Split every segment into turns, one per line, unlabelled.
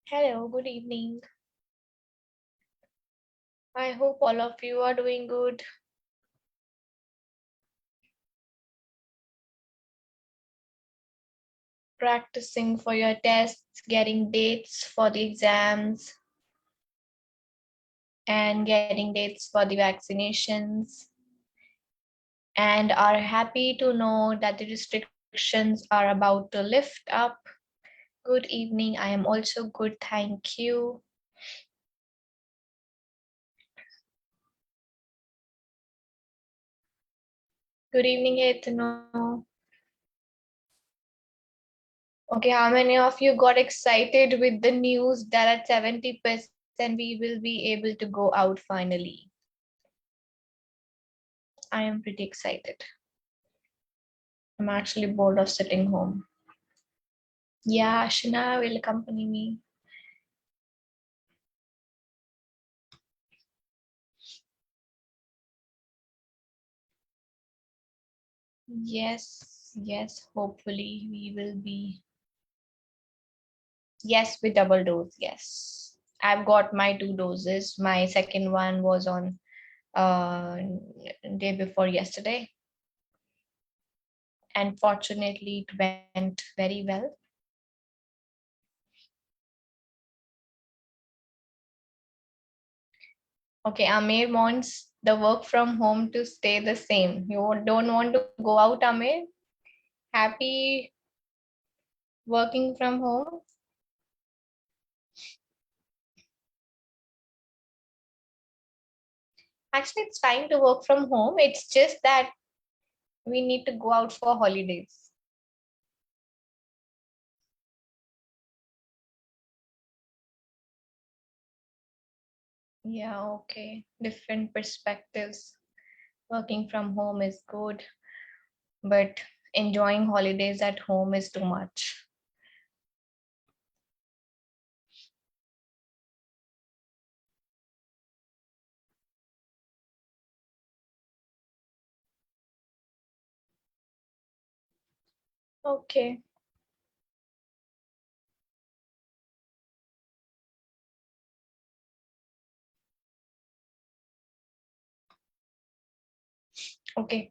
Hello, good evening. I hope all of you are doing good. Practicing for your tests, getting dates for the exams, and getting dates for the vaccinations, and are happy to know that the restrictions are about to lift up. Good evening. I am also good, thank you. Good evening, Etno. Okay, how many of you got excited with the news that at 70% we will be able to go out finally? I am pretty excited. I'm actually bored of sitting home. Yeah, Shina will accompany me. Yes, hopefully we will be. Yes, with double dose, yes. I've got my 2 doses. My second one was on day before yesterday. And fortunately, it went very well. Okay, Amir wants the work from home to stay the same. You don't want to go out, Amir? Happy working from home? Actually, it's fine to work from home. It's just that we need to go out for holidays. Yeah, okay. Different perspectives. Working from home is good, but enjoying holidays at home is too much. Okay. Okay.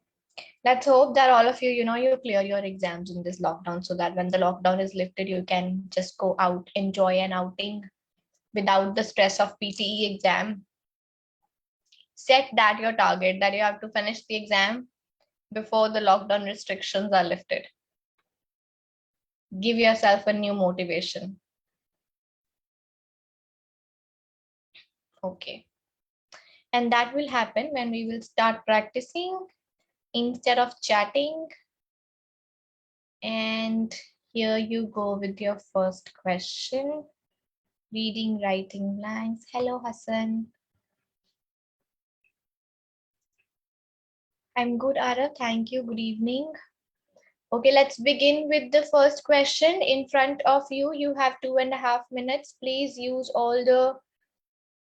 Let's hope that all of you, you clear your exams in this lockdown so that when the lockdown is lifted, you can just go out, enjoy an outing without the stress of PTE exam. Set that your target that you have to finish the exam before the lockdown restrictions are lifted. Give yourself a new motivation. Okay. And that will happen when we will start practicing instead of chatting. And here you go with your first question. Reading, writing blanks. Hello, Hassan. I'm good, Ara. Thank you. Good evening. Okay, let's begin with the first question. In front of you, you have 2.5 minutes. Please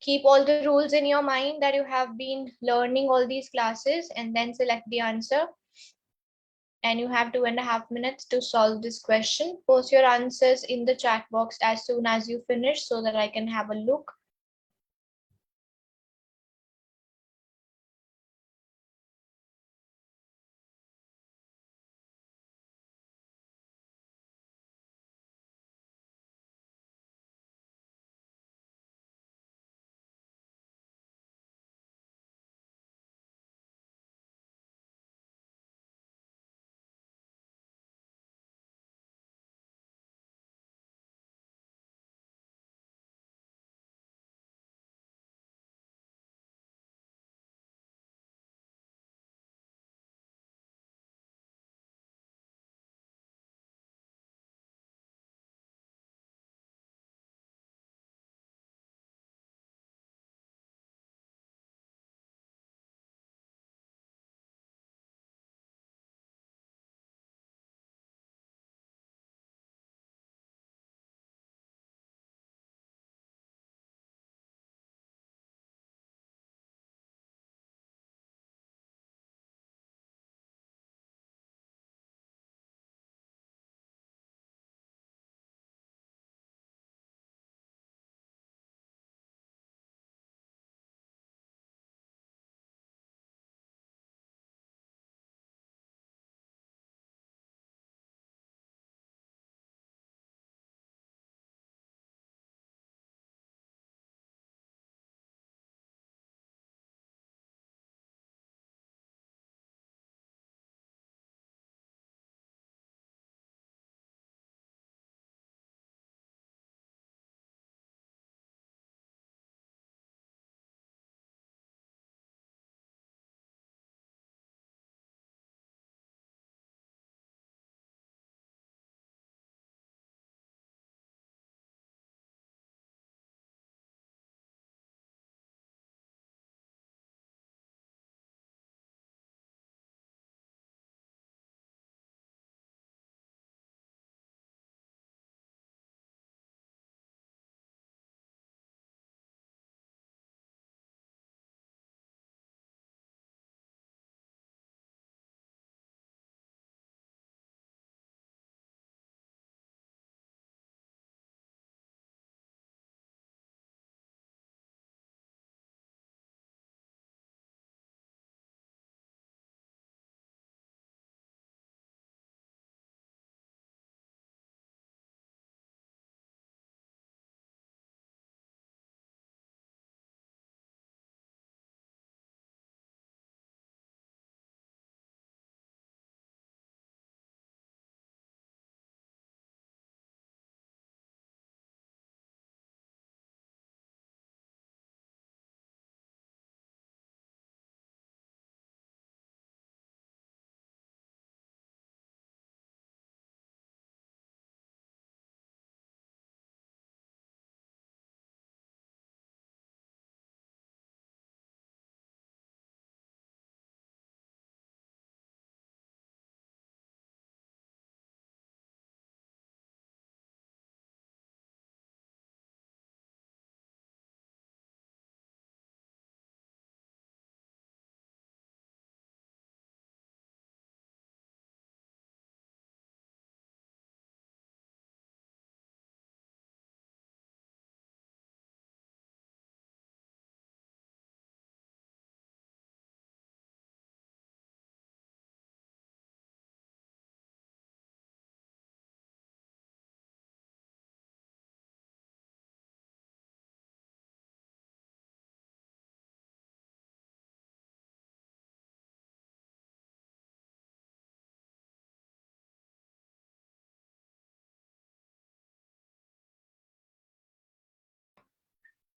keep all the rules in your mind that you have been learning all these classes and then select the answer. And you have 2.5 minutes to solve this question. Post your answers in the chat box as soon as you finish so that I can have a look.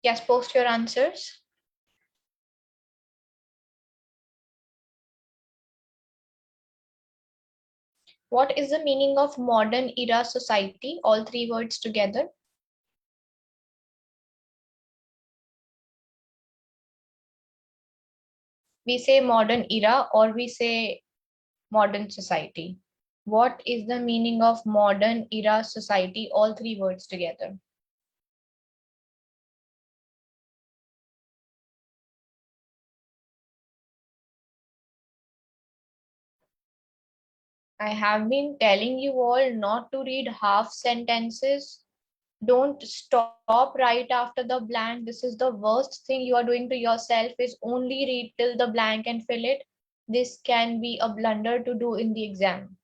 Yes, post your answers. What is the meaning of modern era society? All three words together. We say modern era or we say modern society. What is the meaning of modern era society? All three words together. I have been telling you all not to read half sentences. Don't stop right after the blank. This is the worst thing you are doing to yourself, is only read till the blank and fill it. This can be a blunder to do in the exam.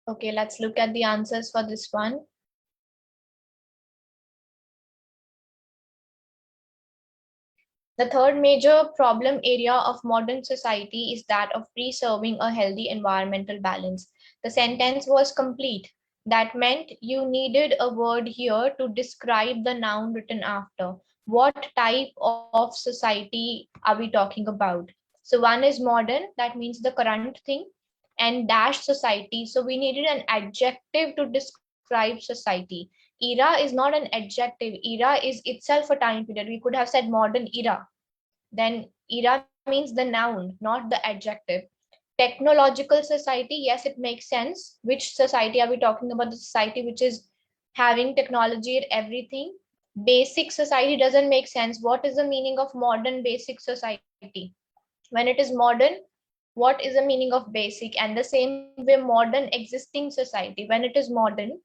Okay, let's look at the answers for this one. The third major problem area of modern society is that of preserving a healthy environmental balance. The sentence was complete. That meant you needed a word here to describe the noun written after. What type of society are we talking about? So one is modern, that means the current thing, and dash society. So we needed an adjective to describe society. Era is not an adjective. Era is itself a time period. We could have said modern era. Then era means the noun, not the adjective. Technological society, yes, it makes sense. Which society are we talking about? The society which is having technology and everything. Basic society doesn't make sense. What is the meaning of modern basic society? When it is modern, what is the meaning of basic? And the same way modern existing society, when it is modern,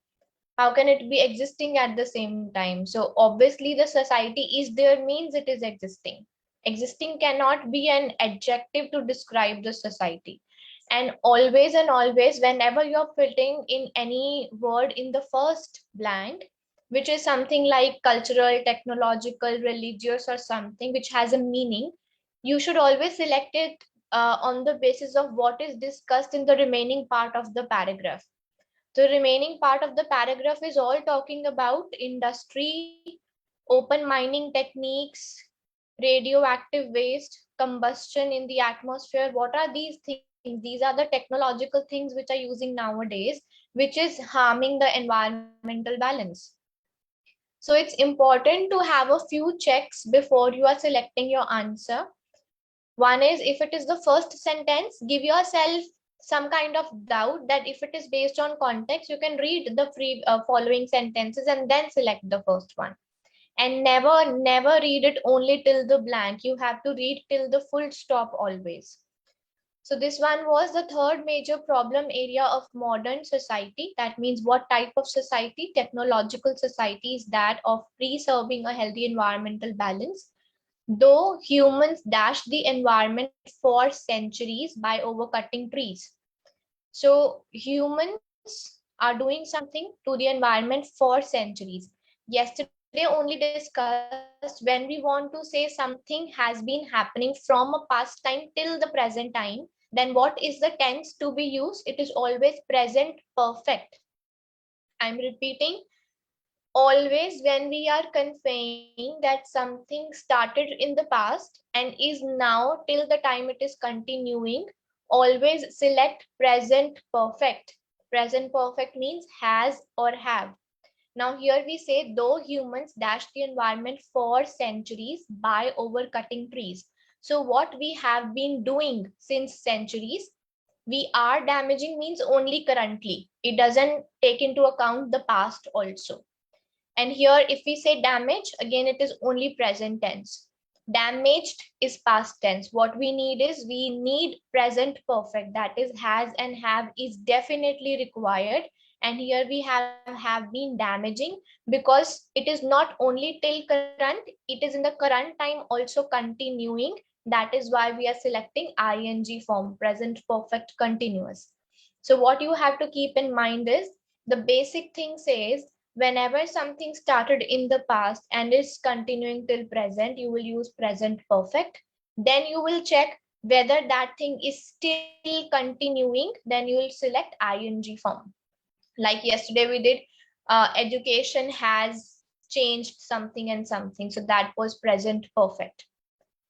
how can it be existing at the same time? So obviously the society is there means it is existing. Existing cannot be an adjective to describe the society. And always, whenever you're filling in any word in the first blank, which is something like cultural, technological, religious, or something which has a meaning, you should always select it on the basis of what is discussed in the remaining part of the paragraph. The remaining part of the paragraph is all talking about industry, open mining techniques, radioactive waste, combustion in the atmosphere. What are these things? These are the technological things which are using nowadays, which is harming the environmental balance. So it's important to have a few checks before you are selecting your answer. One is, if it is the first sentence, give yourself some kind of doubt that if it is based on context, you can read the following sentences and then select the first one. And never read it only till the blank. You have to read till the full stop always. So this one was the third major problem area of modern society. That means what type of society? Technological society is that of preserving a healthy environmental balance. Though humans dashed the environment for centuries by overcutting trees. So humans are doing something to the environment for centuries. Yesterday only discussed, when we want to say something has been happening from a past time till the present time, then what is the tense to be used? It is always present perfect. I'm repeating, always when we are conveying that something started in the past and is now till the time it is continuing, always select present perfect. Present perfect means has or have. Now here we say, though humans dashed the environment for centuries by overcutting trees. So what we have been doing since centuries, we are damaging means only currently. It doesn't take into account the past also. And here, if we say damage, again, it is only present tense. Damaged is past tense. What we need is, we need present perfect. That is, has and have is definitely required. And here we have been damaging because it is not only till current, it is in the current time also continuing. That is why we are selecting ing form, present perfect continuous. So what you have to keep in mind is, the basic thing says, whenever something started in the past and is continuing till present, you will use present perfect. Then you will check whether that thing is still continuing, then you will select ing form. Like yesterday we did, education has changed something and something. So that was present perfect.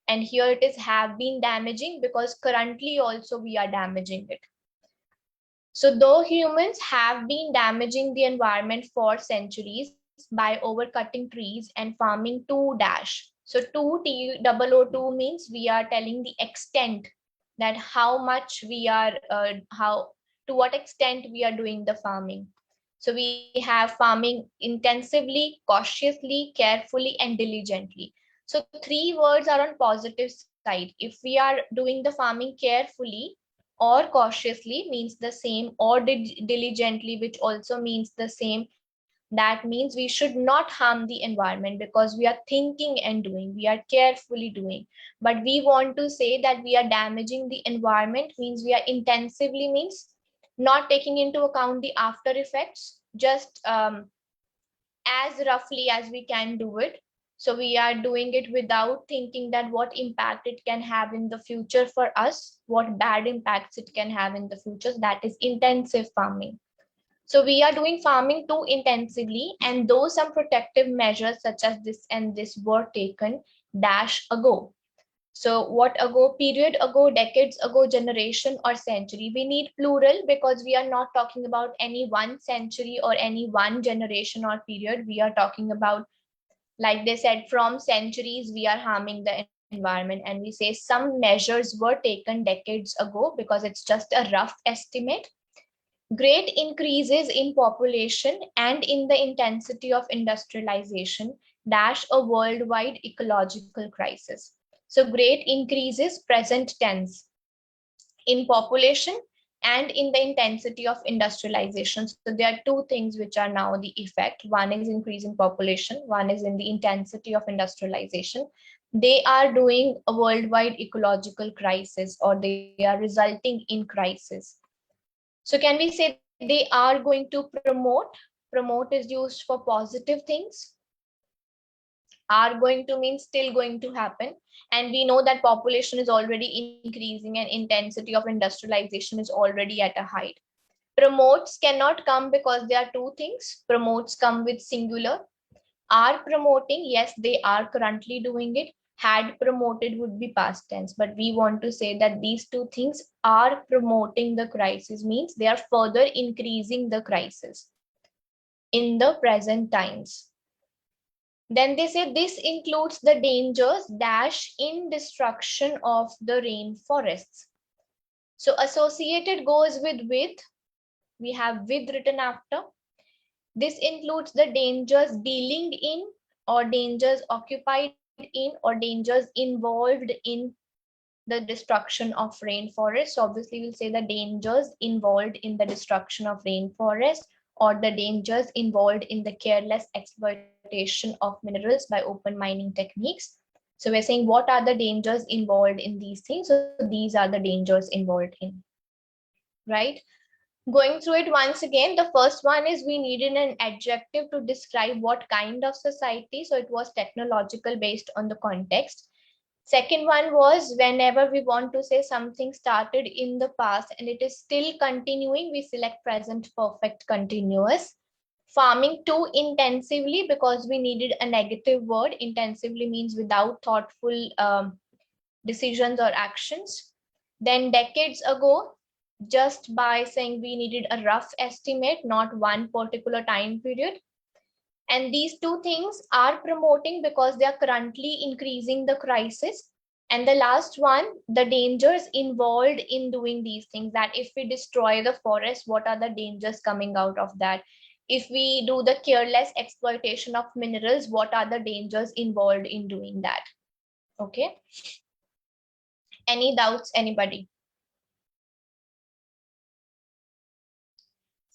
And here it is have been damaging because currently also we are damaging it. So though humans have been damaging the environment for centuries by overcutting trees and farming to dash. So to 𝗙𝗿𝗄 means we are telling the extent that how much we are, to what extent we are doing the farming. So we have farming intensively, cautiously, carefully, and diligently. So three words are on positive side. If we are doing the farming carefully or cautiously means the same, or diligently, which also means the same, that means we should not harm the environment because we are thinking and doing, we are carefully doing. But we want to say that we are damaging the environment means we are intensively, means not taking into account the after effects, just as roughly as we can do it. So we are doing it without thinking that what impact it can have in the future for us, what bad impacts it can have in the future. That is intensive farming. So we are doing farming too intensively, and though some protective measures such as this and this were taken dash ago. So what ago? Period ago, decades ago, generation or century. We need plural because we are not talking about any one century or any one generation or period. We are talking about, like they said, from centuries we are harming the environment, and we say some measures were taken decades ago because it's just a rough estimate. Great increases in population and in the intensity of industrialization dash a worldwide ecological crisis. So great increases, present tense, in population and in the intensity of industrialization. So there are two things which are now the effect. One is increase in population, one is in the intensity of industrialization. They are doing a worldwide ecological crisis, or they are resulting in crisis. So can we say they are going to promote? Promote is used for positive things. Are going to mean still going to happen. And we know that population is already increasing and intensity of industrialization is already at a height. Promotes cannot come because there are two things. Promotes come with singular. Are promoting, yes, they are currently doing it. Had promoted would be past tense, but we want to say that these two things are promoting the crisis, means they are further increasing the crisis in the present times. Then they say this includes the dangers dash in destruction of the rainforests. So associated goes with. We have with written after. This includes the dangers dealing in, or dangers occupied in, or dangers involved in the destruction of rainforests. So obviously we'll say the dangers involved in the destruction of rainforest, or the dangers involved in the careless exploitation of minerals by open mining techniques. So we're saying what are the dangers involved in these things. So these are the dangers involved in, right? Going through it once again, the first one is we needed an adjective to describe what kind of society. So it was technological based on the context. Second one was whenever we want to say something started in the past and it is still continuing, we select present perfect continuous. Farming too intensively because we needed a negative word. Intensively means without thoughtful decisions or actions. Then decades ago, just by saying we needed a rough estimate, not one particular time period. And these two things are promoting because they are currently increasing the crisis. And the last one, the dangers involved in doing these things, that if we destroy the forest, what are the dangers coming out of that? If we do the careless exploitation of minerals, what are the dangers involved in doing that? Okay. Any doubts, anybody?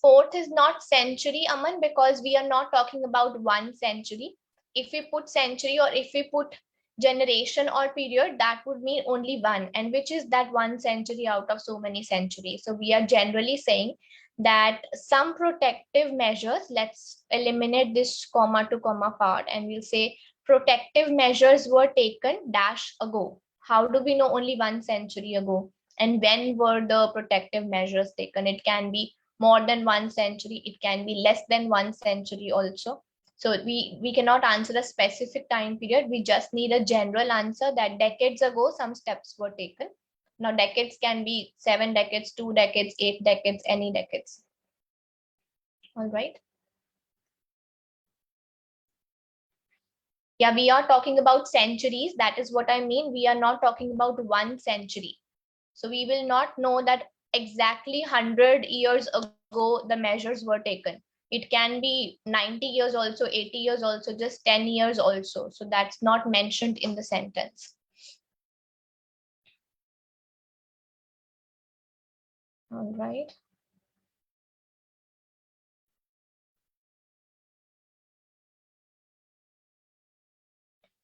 Fourth is not century, Aman, because we are not talking about one century. If we put century or if we put generation or period, that would mean only one, and which is that one century out of so many centuries. So we are generally saying that some protective measures, let's eliminate this comma to comma part, and we'll say protective measures were taken dash ago. How do we know only one century ago? And when were the protective measures taken? It can be more than 1 century. It can be less than 1 century also. So we cannot answer a specific time period. We just need a general answer that decades ago, some steps were taken. Now, decades can be 7 decades, 2 decades, 8 decades, any decades. All right. Yeah, we are talking about centuries. That is what I mean. We are not talking about 1 century. So we will not know that exactly 100 years ago the measures were taken. It can be 90 years also, 80 years also, just 10 years also. So that's not mentioned in the sentence. All right.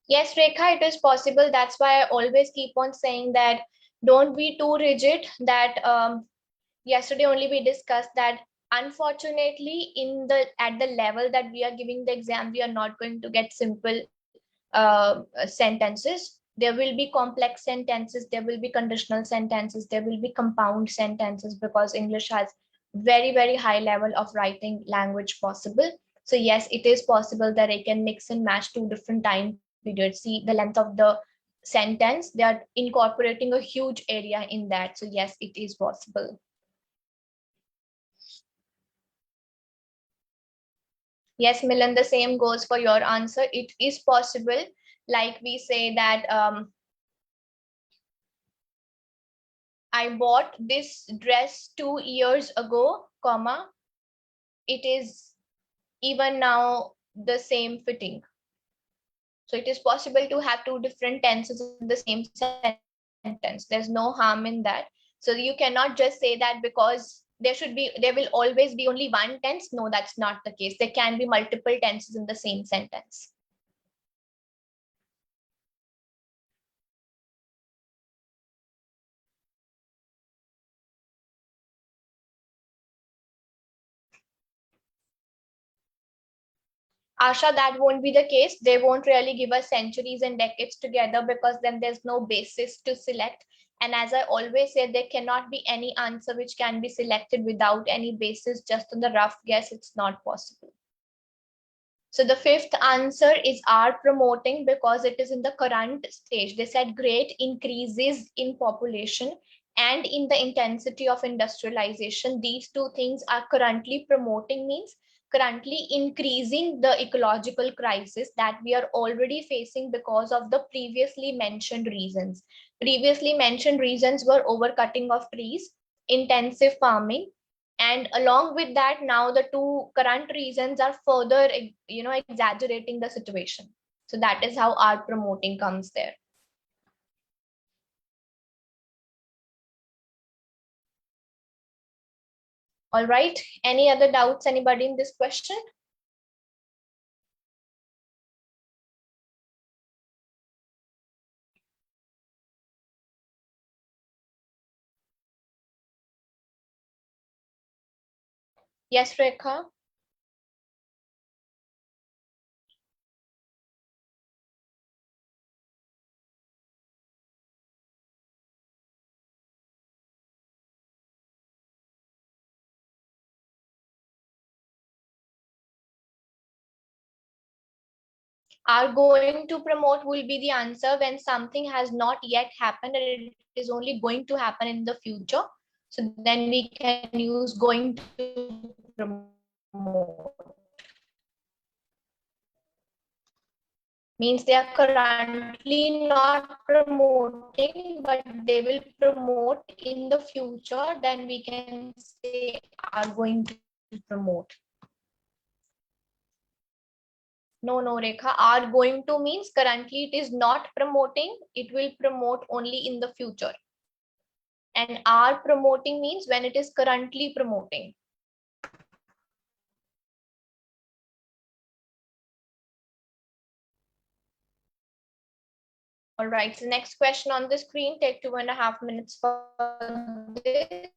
Yes, Rekha, it is possible. That's why I always keep on saying that don't be too rigid. That yesterday only we discussed that unfortunately at the level that we are giving the exam, we are not going to get simple sentences. There will be complex sentences, there will be conditional sentences, there will be compound sentences, because English has very high level of writing language possible. So yes, it is possible that I can mix and match 2 different time periods. See the length of the sentence, they are incorporating a huge area in that. So yes, it is possible. Yes, Milan, the same goes for your answer. It is possible. Like we say that I bought this dress 2 years ago, comma, it is even now the same fitting. So it is possible to have 2 different tenses in the same sentence. There's no harm in that. So you cannot just say that because there will always be only one tense. No, that's not the case. There can be multiple tenses in the same sentence. Asha, that won't be the case. They won't really give us centuries and decades together, because then there's no basis to select. And as I always say, there cannot be any answer which can be selected without any basis, just on the rough guess. It's not possible. So the fifth answer is art promoting, because it is in the current stage. They said great increases in population and in the intensity of industrialization. These two things are currently promoting, means currently increasing the ecological crisis that we are already facing because of the previously mentioned reasons. Previously mentioned reasons were overcutting of trees, intensive farming, and along with that, now the two current reasons are further exaggerating the situation. So that is how art promoting comes there. All right, any other doubts, anybody in this question? Yes, Rekha. Are going to promote will be the answer when something has not yet happened and it is only going to happen in the future. So then we can use going to promote. Means they are currently not promoting, but they will promote in the future. Then we can say are going to promote. No, Rekha, are going to means currently it is not promoting, it will promote only in the future. And are promoting means when it is currently promoting. All right, so next question on the screen, take 2.5 minutes for this.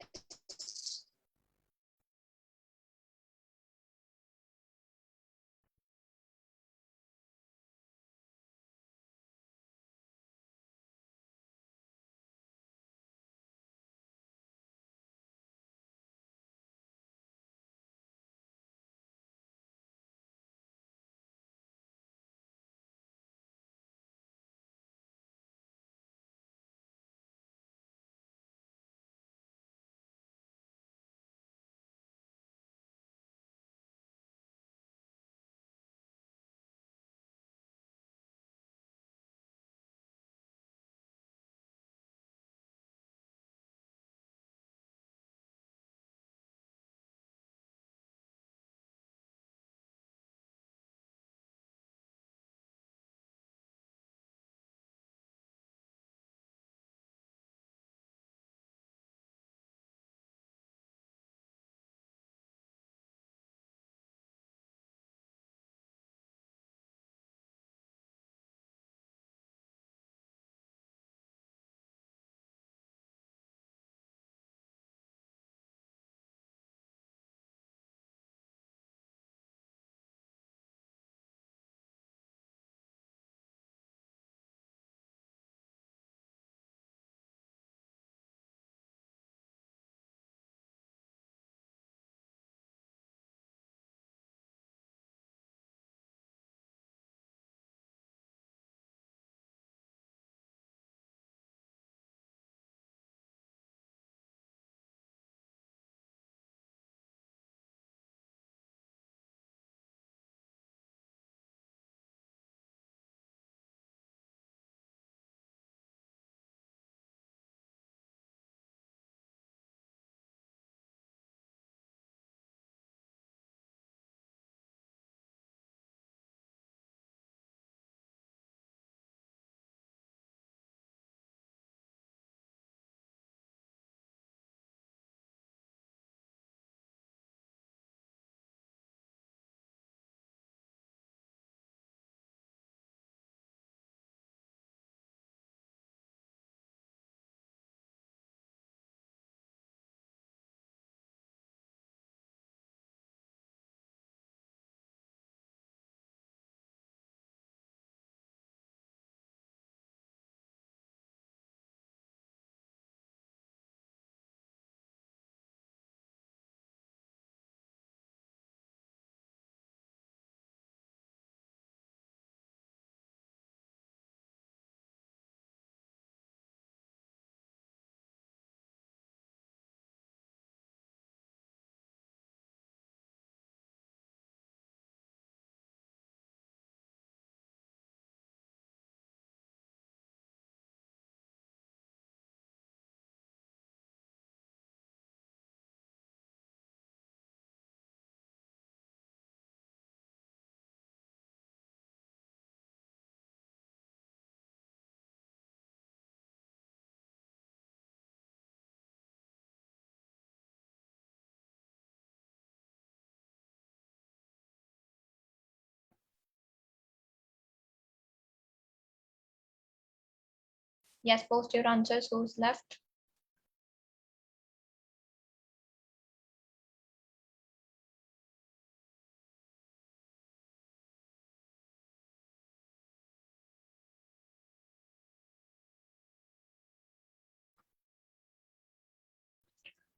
Yes, post your answers. Who's left?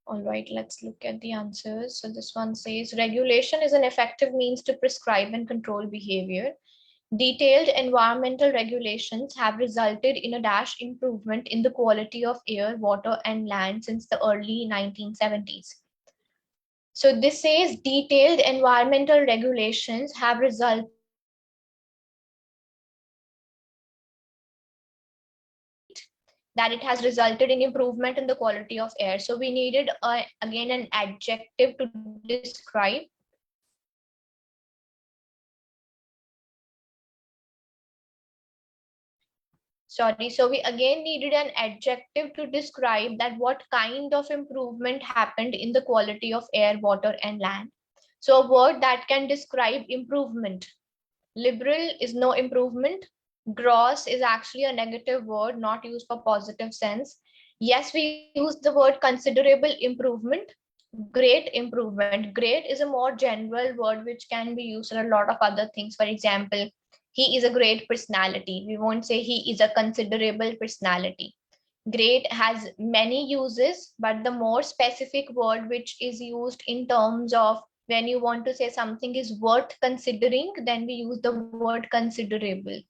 All right, let's look at the answers. So this one says regulation is an effective means to prescribe and control behavior. Detailed environmental regulations have resulted in a dash improvement in the quality of air, water, and land since the early 1970s. So this says detailed environmental regulations have resulted that it has resulted in improvement in the quality of air. So we needed again an adjective to describe. Sorry, so we again needed an adjective to describe that what kind of improvement happened in the quality of air, water, and land. So a word that can describe improvement. Liberal is no improvement. Gross is actually a negative word, not used for positive sense. Yes, we use the word considerable improvement. Great improvement. Great is a more general word which can be used for a lot of other things. For example, he is a great personality. We won't say he is a considerable personality. Great has many uses, but the more specific word which is used in terms of when you want to say something is worth considering, then we use the word considerable.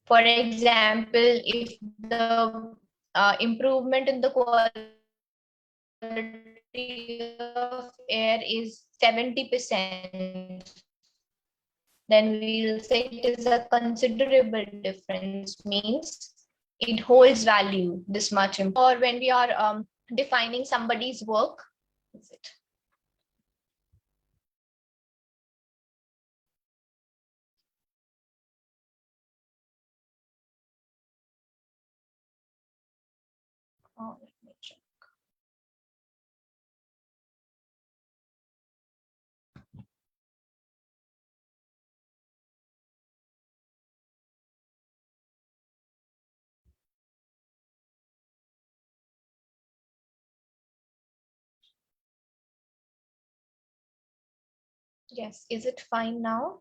For example, if the improvement in the quality of air is 70%, then we'll say it is a considerable difference, means it holds value this much. Or when we are defining somebody's work, is it? Oh, let me check. Yes, is it fine now?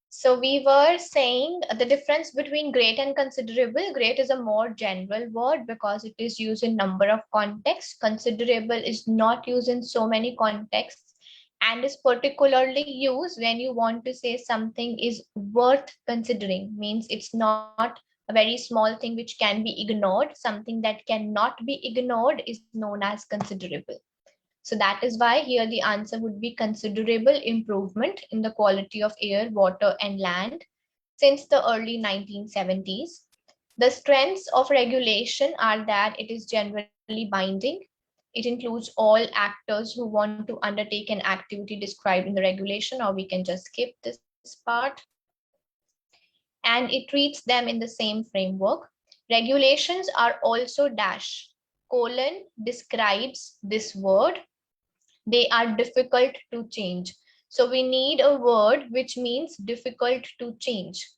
So we were saying the difference between great and considerable. Great is a more general word because it is used in number of contexts. Considerable is not used in so many contexts and is particularly used when you want to say something is worth considering. Means it's not a very small thing which can be ignored. Something that cannot be ignored is known as considerable. So that is why here the answer would be considerable improvement in the quality of air, water, and land since the early 1970s. The strengths of regulation are that it is generally binding. It includes all actors who want to undertake an activity described in the regulation, or we can just skip this part. And it treats them in the same framework. Regulations are also dash colon describes this word. They are difficult to change. So we need a word which means difficult to change.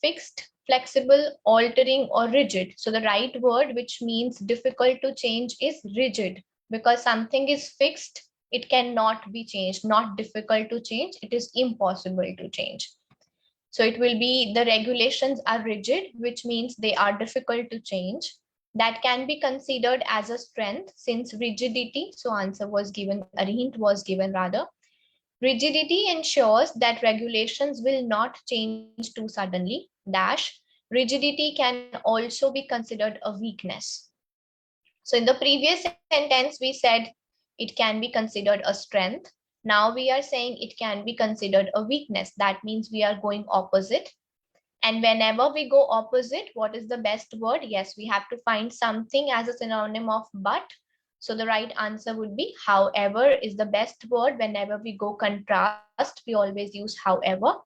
Fixed, flexible, altering, or rigid. So the right word which means difficult to change is rigid, because something is fixed, it cannot be changed. Not difficult to change, it is impossible to change. So it will be the regulations are rigid, which means they are difficult to change. That can be considered as a strength since rigidity. So answer was given, a hint was given rather. Rigidity ensures that regulations will not change too suddenly. Dash. Rigidity can also be considered a weakness. So in the previous sentence, we said it can be considered a strength. Now we are saying it can be considered a weakness. That means we are going opposite. And whenever we go opposite, what is the best word? Yes, we have to find something as a synonym of but. So the right answer would be however is the best word. Whenever we go contrast, we always use however.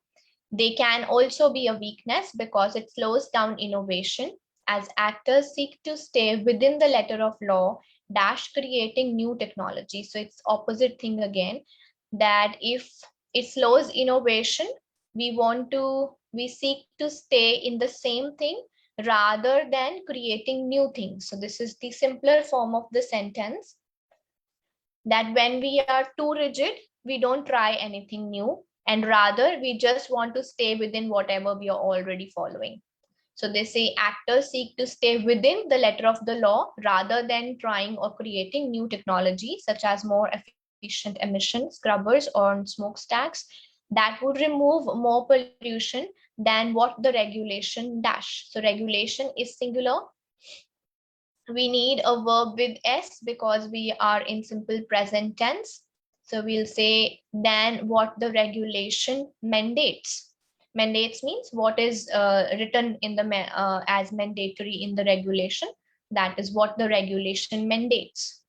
They can also be a weakness because it slows down innovation. As actors seek to stay within the letter of law, dash creating new technology. So it's opposite thing again, that if it slows innovation, we seek to stay in the same thing rather than creating new things. So this is the simpler form of the sentence, that when we are too rigid, we don't try anything new, and rather we just want to stay within whatever we are already following. So they say actors seek to stay within the letter of the law rather than trying or creating new technology, such as more efficient emission scrubbers or smokestacks that would remove more pollution than what the regulation dash. So regulation is singular. We need a verb with s because we are in simple present tense. So we'll say than what the regulation mandates. Mandates means what is written in the as mandatory in the regulation. That is what the regulation mandates.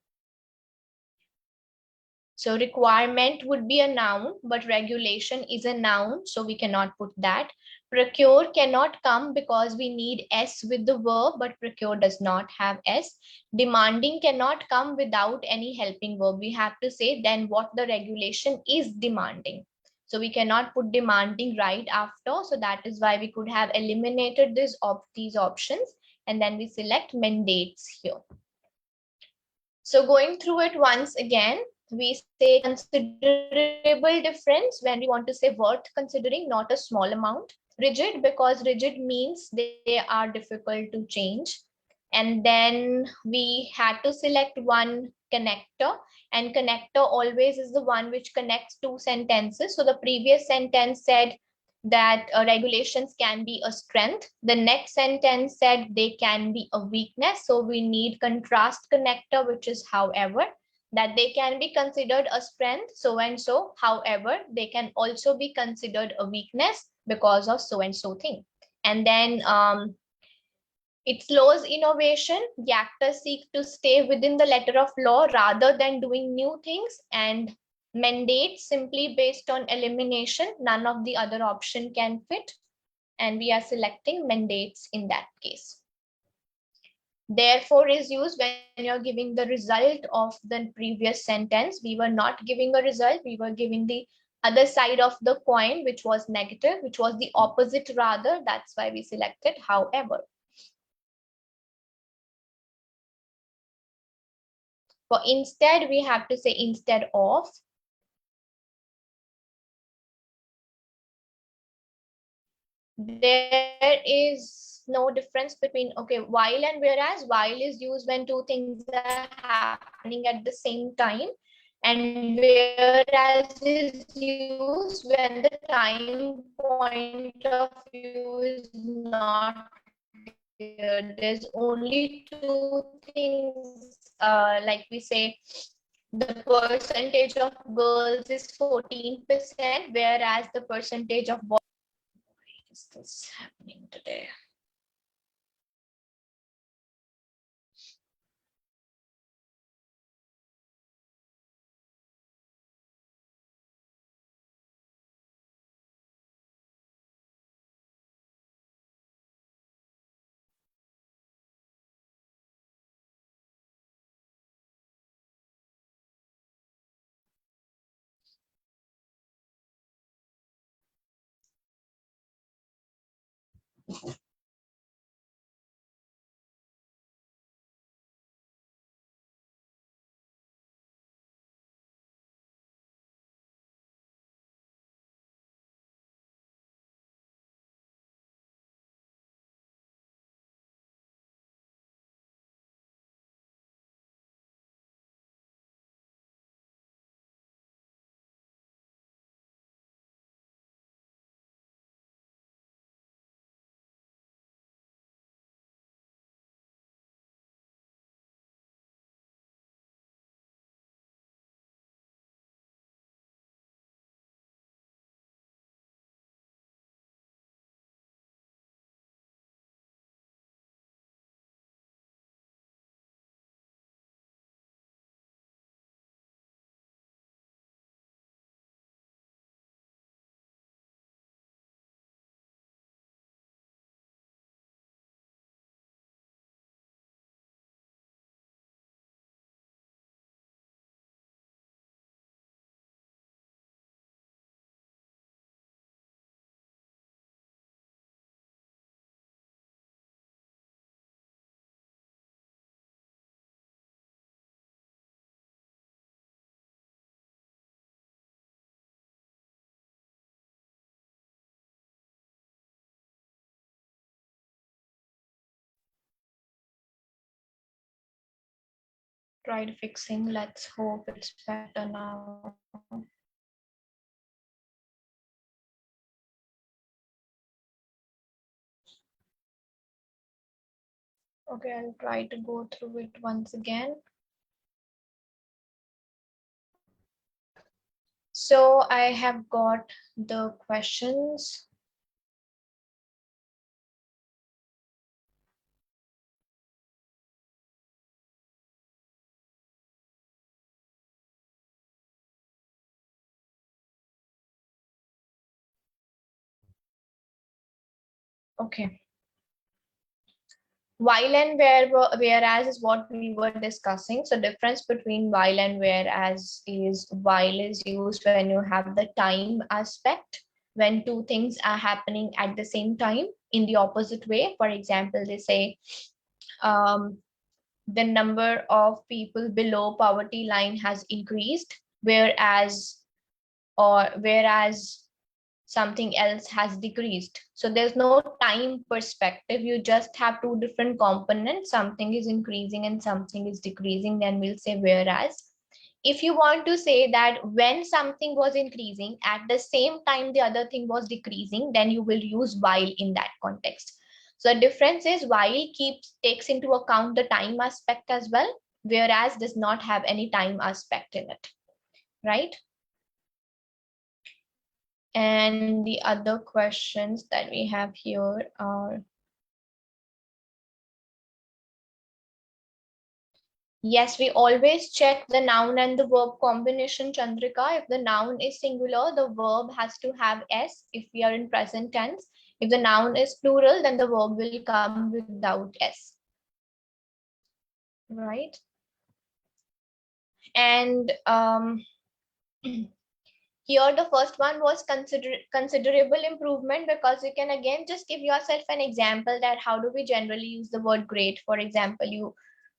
So requirement would be a noun, but regulation is a noun, so we cannot put that. Procure cannot come because we need s with the verb, but procure does not have s. Demanding cannot come without any helping verb. We have to say then what the regulation is demanding. So we cannot put demanding right after. So that is why we could have eliminated these options, and then we select mandates here. So going through it once again, we say considerable difference when we want to say worth considering, not a small amount. Rigid, because rigid means they are difficult to change. And then we had to select one connector, and connector always is the one which connects two sentences. So the previous sentence said that regulations can be a strength. The next sentence said they can be a weakness. So we need contrast connector, which is however, that they can be considered a strength, so and so. However, they can also be considered a weakness because of so and so thing. And then it slows innovation. The actors seek to stay within the letter of law rather than doing new things. And mandate simply based on elimination. None of the other option can fit. And we are selecting mandates in that case. Therefore is used when you're giving the result of the previous sentence. We were not giving a result. We were giving the other side of the coin, which was negative, which was the opposite rather. That's why we selected however. For instead, we have to say instead of. There is no difference between, okay, while and whereas. While is used when two things are happening at the same time, and whereas is used when the time point of view is not clear. There's only two things, like we say, the percentage of girls is 14%, whereas the percentage of boys. What is this happening today? tried fixing. Let's hope it's better now. Okay, I'll try to go through it once again. So I have got the questions. Okay. While and whereas is what we were discussing. So difference between while and whereas is while is used when you have the time aspect, when two things are happening at the same time in the opposite way. For example, they say the number of people below poverty line has increased, whereas something else has decreased. So there's no time perspective. You just have two different components. Something is increasing and something is decreasing. Then we'll say whereas. If you want to say that when something was increasing, at the same time the other thing was decreasing, then you will use while in that context. So the difference is while takes into account the time aspect as well, whereas does not have any time aspect in it, right? And the other questions that we have here are, yes, we always check the noun and the verb combination, Chandrika. If the noun is singular, the verb has to have S if we are in present tense. If the noun is plural, then the verb will come without S, right? And here, the first one was considerable improvement, because you can again just give yourself an example that how do we generally use the word great. For example, you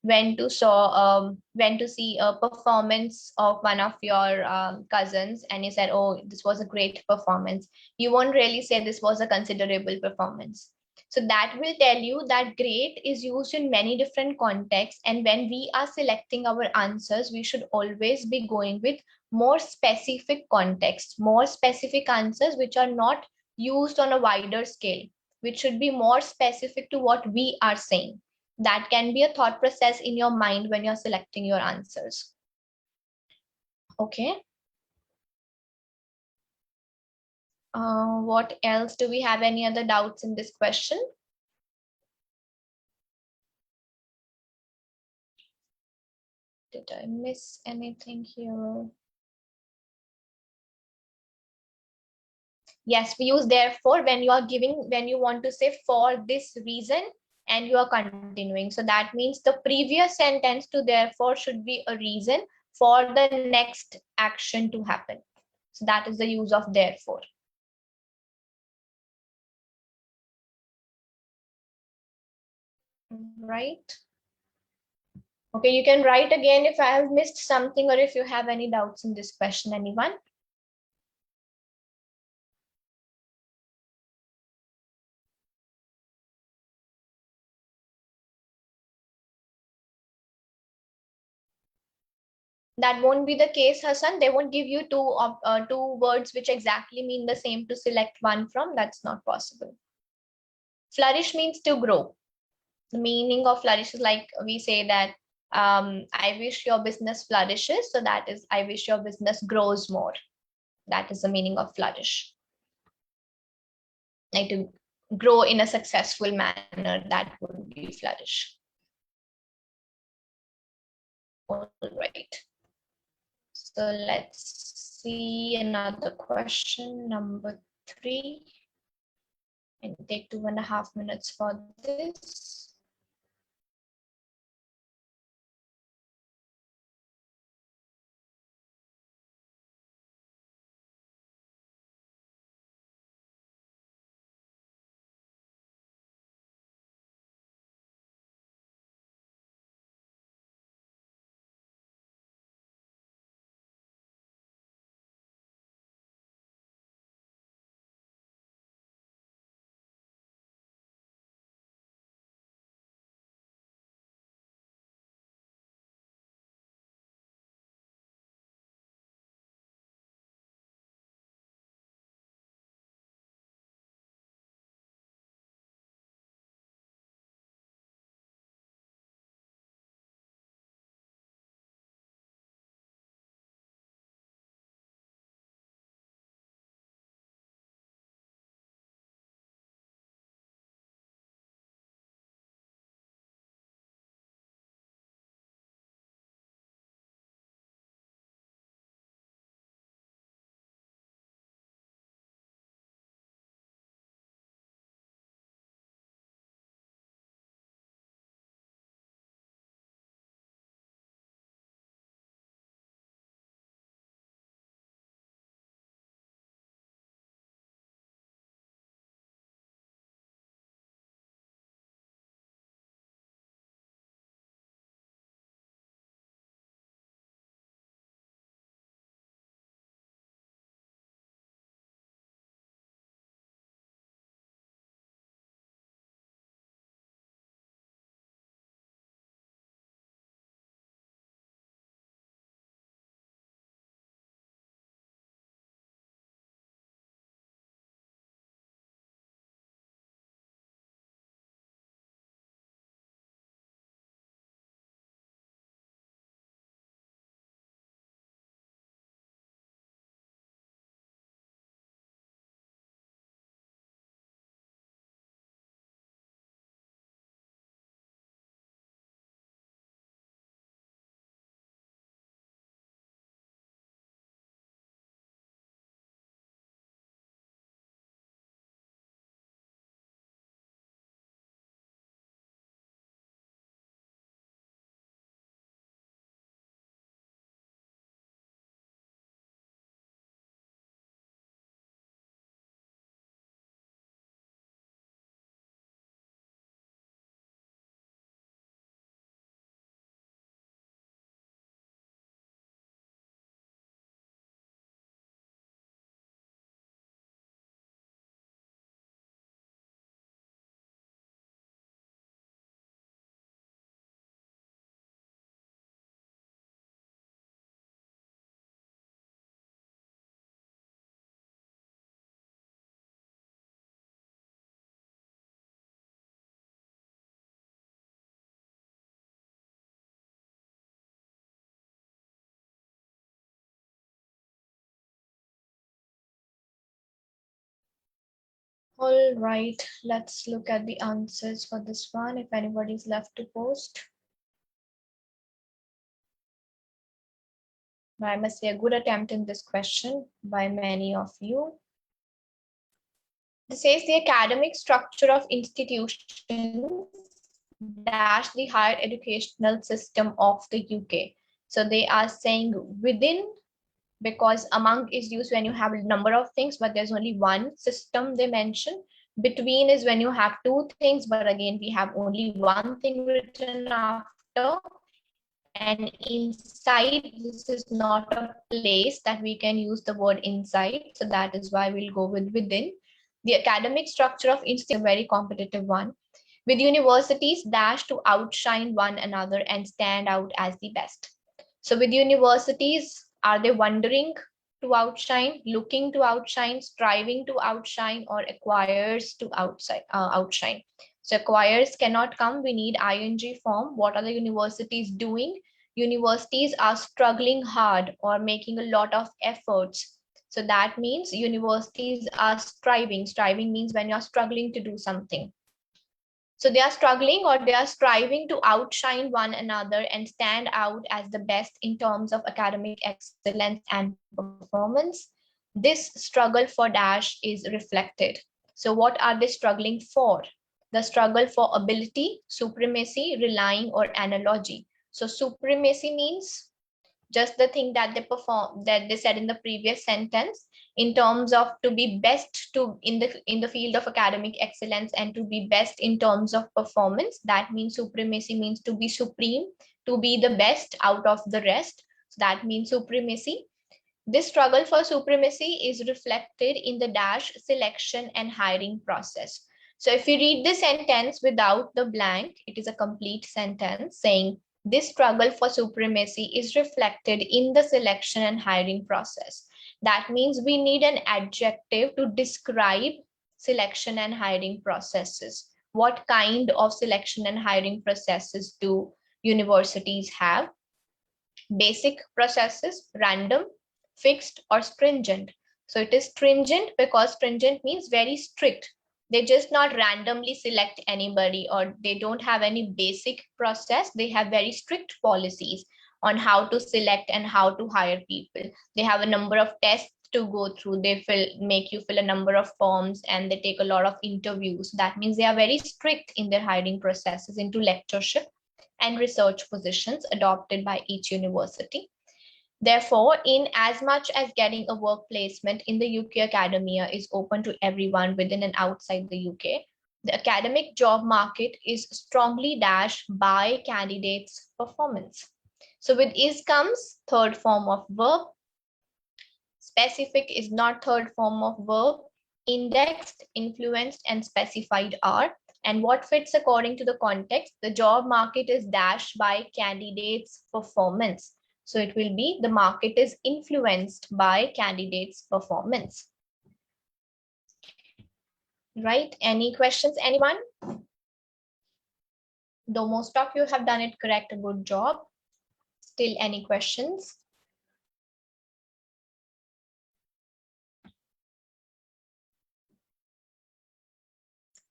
went to see a performance of one of your cousins, and you said, oh, this was a great performance. You won't really say this was a considerable performance. So that will tell you that great is used in many different contexts, and when we are selecting our answers, we should always be going with more specific context, more specific answers which are not used on a wider scale, which should be more specific to what we are saying. That can be a thought process in your mind when you're selecting your answers. Okay. What else? Do we have any other doubts in this question? Did I miss anything here? Yes, we use therefore when you are when you want to say for this reason and you are continuing. So that means the previous sentence to therefore should be a reason for the next action to happen. So that is the use of therefore. Right. Okay, you can write again if I have missed something or if you have any doubts in this question, anyone? That won't be the case, Hassan. They won't give you two words which exactly mean the same to select one from. That's not possible. Flourish means to grow. The meaning of flourish is like we say that I wish your business flourishes. So that is, I wish your business grows more. That is the meaning of flourish. Like to grow in a successful manner, that would be flourish. All right. So let's see another question, number 3. And take 2.5 minutes for this. All right, let's look at the answers for this one, if anybody's left to post. I must say a good attempt in this question by many of you. This says the academic structure of institutions dash the higher educational system of the UK. So they are saying within, because among is used when you have a number of things, but there's only one system they mention. Between is when you have two things, but again, we have only one thing written after. And inside, this is not a place that we can use the word inside. So that is why we'll go with within. The academic structure of institutions is a very competitive one, with universities dash to outshine one another and stand out as the best. So with universities, are they wondering to outshine, looking to outshine, striving to outshine, or acquires to outshine? So acquires cannot come, we need ing form. What are the universities doing? Universities are struggling hard or making a lot of efforts. So that means universities are striving. Striving means when you're struggling to do something. So they are struggling or they are striving to outshine one another and stand out as the best in terms of academic excellence and performance. This struggle for dash is reflected. So what are they struggling for? The struggle for ability, supremacy, relying, or analogy. So supremacy means just the thing that they perform, that they said in the previous sentence, in terms of to be best to in the field of academic excellence and to be best in terms of performance. That means supremacy means to be supreme, to be the best out of the rest. So that means supremacy. This struggle for supremacy is reflected in the dash selection and hiring process. So if you read the sentence without the blank, it is a complete sentence saying this struggle for supremacy is reflected in the selection and hiring process. That means we need an adjective to describe selection and hiring processes. What kind of selection and hiring processes do universities have? Basic processes, random, fixed, or stringent. So it is stringent because stringent means very strict. They just not randomly select anybody, or they don't have any basic process. They have very strict policies on how to select and how to hire people. They have a number of tests to go through. They make you fill a number of forms, and they take a lot of interviews. That means they are very strict in their hiring processes into lectureship and research positions adopted by each university. Therefore, in as much as getting a work placement in the UK academia is open to everyone within and outside the UK, the academic job market is strongly dashed by candidates' performance. So with is comes third form of verb. Specific is not third form of verb. Indexed, influenced, and specified are. And what fits according to the context? The job market is dashed by candidates' performance. So it will be the market is influenced by candidates' performance. Right? Any questions, anyone? Though most of you have done it correct, a good job. Still any questions?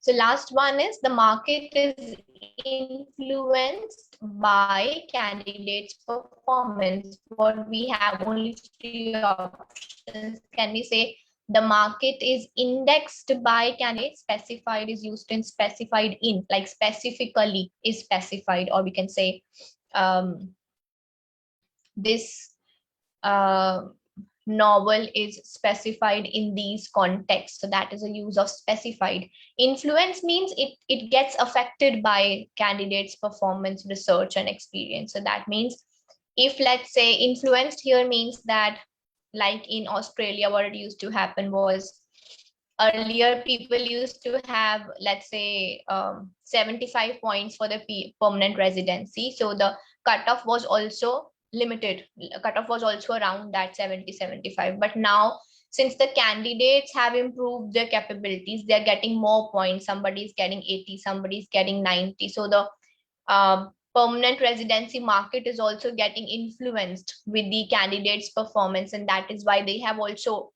So last one is the market is influenced by candidates' performance. What we have only three options. Can we say the market is indexed by candidates? Specified is used in specified in, like specifically is specified, or we can say this novel is specified in these contexts. So that is a use of specified. Influence means it gets affected by candidates' performance, research, and experience. So that means if, let's say, influenced here means that, like in Australia, what it used to happen was earlier people used to have, let's say, 75 points for the permanent residency. So the cutoff was also limited. Cutoff was also around that 70-75. But now, since the candidates have improved their capabilities, they're getting more points. Somebody's getting 80, somebody's getting 90. So the permanent residency market is also getting influenced with the candidates' performance, and that is why they have also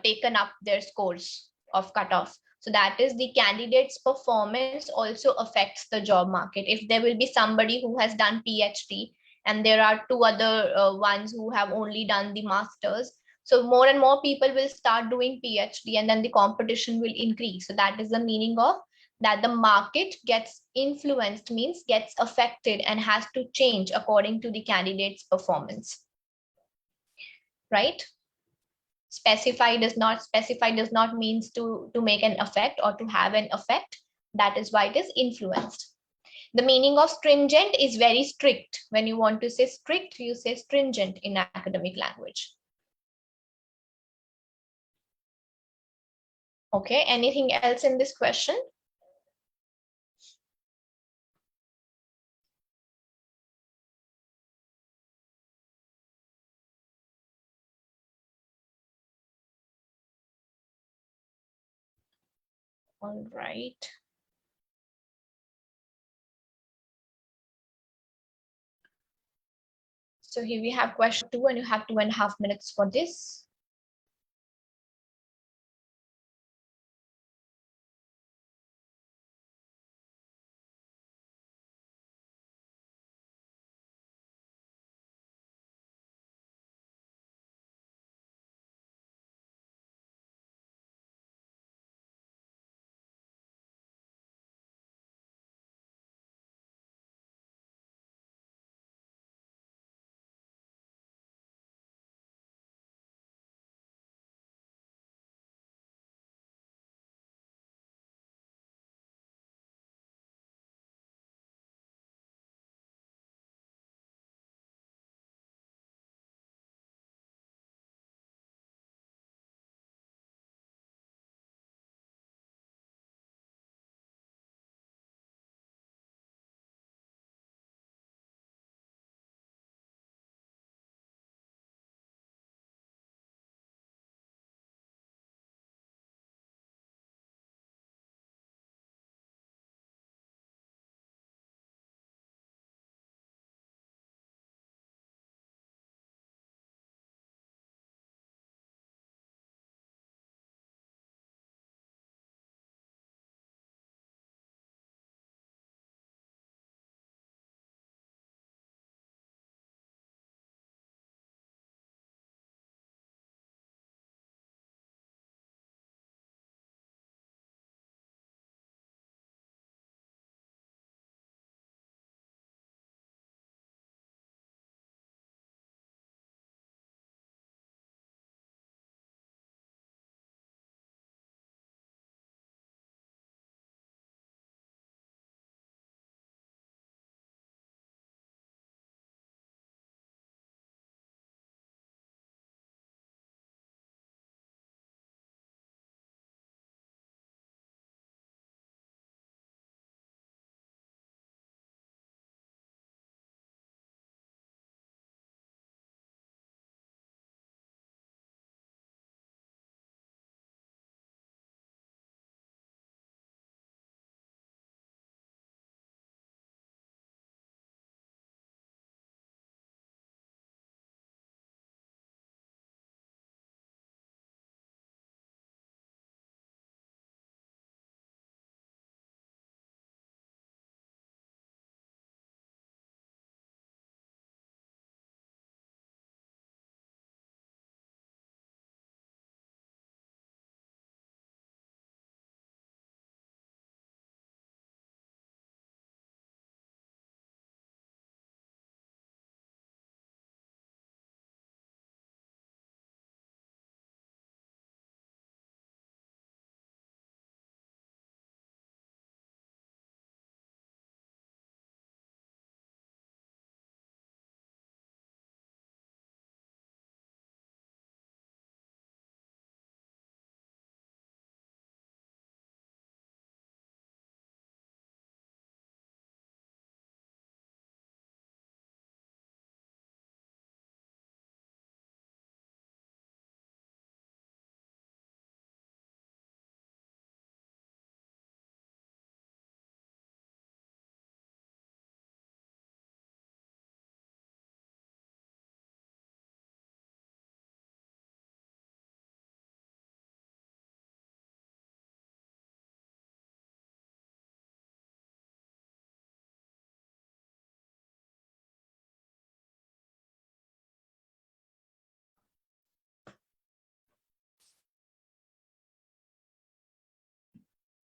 taken up their scores of cutoff. So that is the candidate's performance also affects the job market. If there will be somebody who has done PhD and there are two other ones who have only done the masters, so more and more people will start doing PhD and then the competition will increase. So that is the meaning of that the market gets influenced, means gets affected and has to change according to the candidate's performance, right? Specify does not means to make an effect or to have an effect. That is why it is influenced. The meaning of stringent is very strict. When you want to say strict, you say stringent in academic language. Okay, anything else in this question? All right. So here we have question 2 and you have 2.5 minutes for this.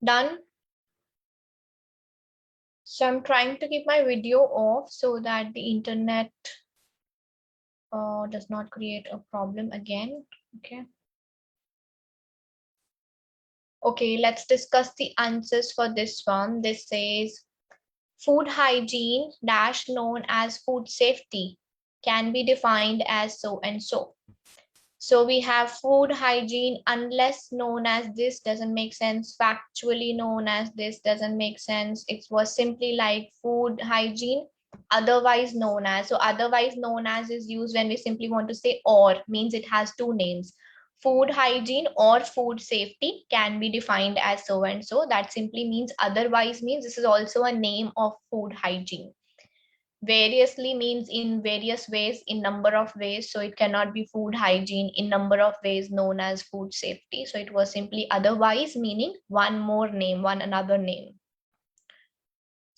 Done. So I'm trying to keep my video off so that the internet does not create a problem again. Okay. Okay, let's discuss the answers for this one. This says food hygiene dash known as food safety can be defined as so and so. So we have food hygiene unless known as this doesn't make sense, factually known as this doesn't make sense. It was simply like food hygiene otherwise known as. So otherwise known as is used when we simply want to say or, means it has two names. Food hygiene or food safety can be defined as so and so. That simply means otherwise means this is also a name of food hygiene. Variously means in various ways, in number of ways. So it cannot be food hygiene in number of ways known as food safety. So it was simply otherwise, meaning one more name, one another name.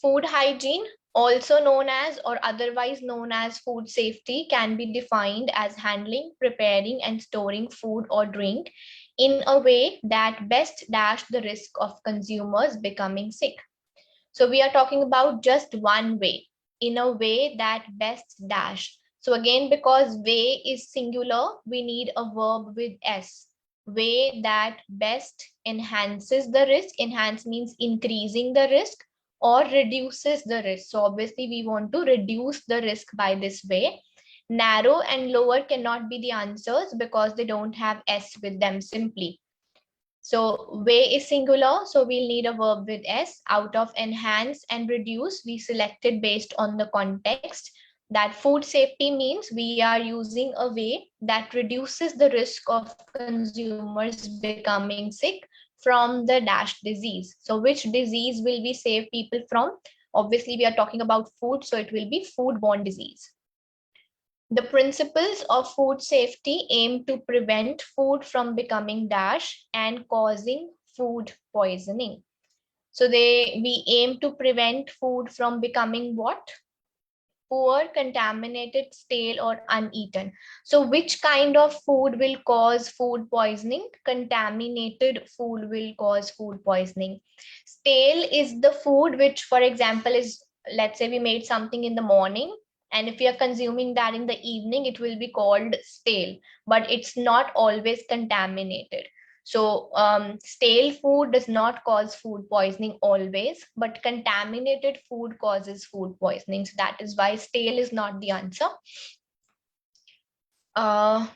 Food hygiene, also known as or otherwise known as food safety, can be defined as handling, preparing, and storing food or drink in a way that best dash the risk of consumers becoming sick. So we are talking about just one way, in a way that best dash. So again, because way is singular, we need a verb with S. Way that best enhances the risk. Enhance means increasing the risk or reduces the risk. So obviously we want to reduce the risk by this way. Narrow and lower cannot be the answers because they don't have S with them simply. So way is singular, so we'll need a verb with S. Out of enhance and reduce, we selected based on the context. That food safety means we are using a way that reduces the risk of consumers becoming sick from the dash disease. So which disease will we save people from? Obviously, we are talking about food, so it will be foodborne disease. The principles of food safety aim to prevent food from becoming dash and causing food poisoning. So we aim to prevent food from becoming what? Poor, contaminated, stale, or uneaten. So which kind of food will cause food poisoning? Contaminated food will cause food poisoning. Stale is the food which, for example, is, let's say we made something in the morning, and if we are consuming that in the evening, it will be called stale, but it's not always contaminated. So stale food does not cause food poisoning always, but contaminated food causes food poisoning. So that is why stale is not the answer.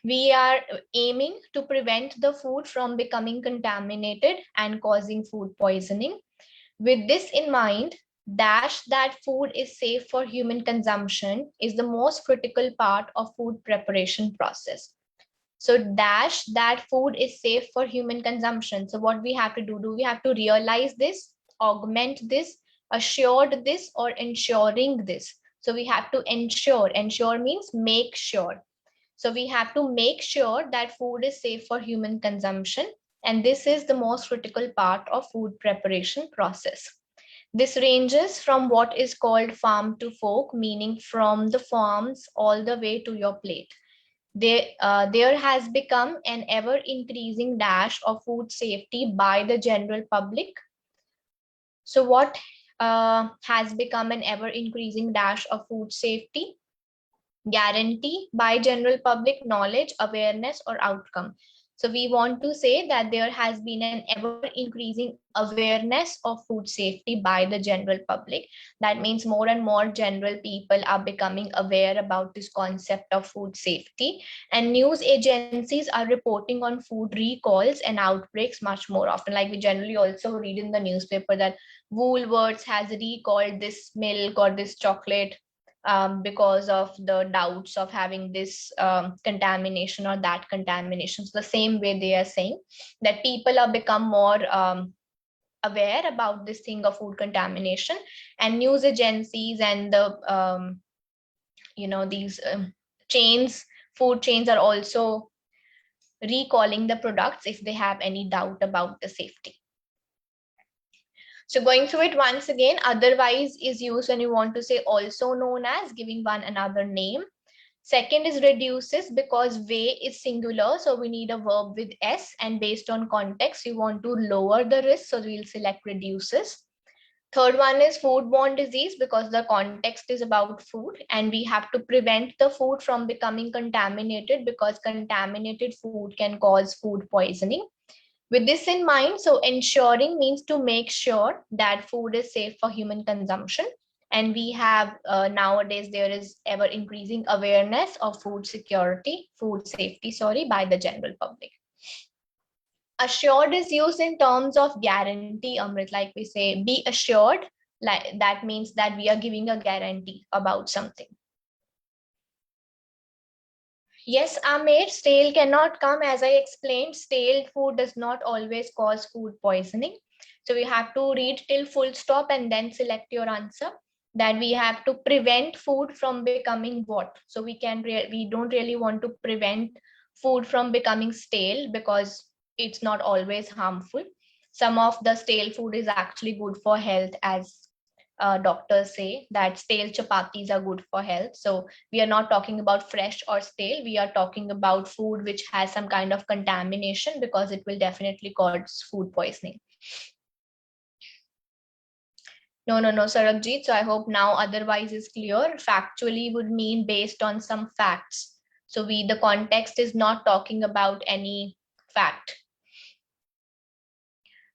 We are aiming to prevent the food from becoming contaminated and causing food poisoning. With this in mind, dash that food is safe for human consumption is the most critical part of food preparation process. So dash that food is safe for human consumption. So what we have to do we have to realize this, augment this, assured this, or ensuring this. So we have to ensure means make sure. So we have to make sure that food is safe for human consumption. And this is the most critical part of food preparation process. This ranges from what is called farm to fork, meaning from the farms all the way to your plate. There has become an ever-increasing dash of food safety by the general public. So what has become an ever-increasing dash of food safety? Guarantee by general public knowledge, awareness, or outcome. So we want to say that there has been an ever-increasing awareness of food safety by the general public. That means more and more general people are becoming aware about this concept of food safety, and news agencies are reporting on food recalls and outbreaks much more often. Like we generally also read in the newspaper that Woolworths has recalled this milk or this chocolate because of the doubts of having this contamination or that contamination. So the same way they are saying that people are become more aware about this thing of food contamination, and news agencies and the these chains, food chains are also recalling the products if they have any doubt about the safety. So going through it once again, otherwise is used when you want to say also known as, giving one another name. Second is reduces, because way is singular, so we need a verb with s, and based on context, we want to lower the risk, so we'll select reduces. Third one is foodborne disease, because the context is about food and we have to prevent the food from becoming contaminated, because contaminated food can cause food poisoning. With this in mind, so ensuring means to make sure that food is safe for human consumption. And we have nowadays, there is ever increasing awareness of food security, food safety, sorry, by the general public. Assured is used in terms of guarantee, Amrit, like we say, be assured, like that means that we are giving a guarantee about something. Yes, Amir, stale cannot come. As I explained, stale food does not always cause food poisoning. So we have to read till full stop and then select your answer. That we have to prevent food from becoming what? So we don't really want to prevent food from becoming stale, because it's not always harmful. Some of the stale food is actually good for health, as doctors say that stale chapatis are good for health. So we are not talking about fresh or stale. We are talking about food which has some kind of contamination, because it will definitely cause food poisoning. No, Sarabjit. So I hope now otherwise is clear. Factually would mean based on some facts. So the context is not talking about any fact.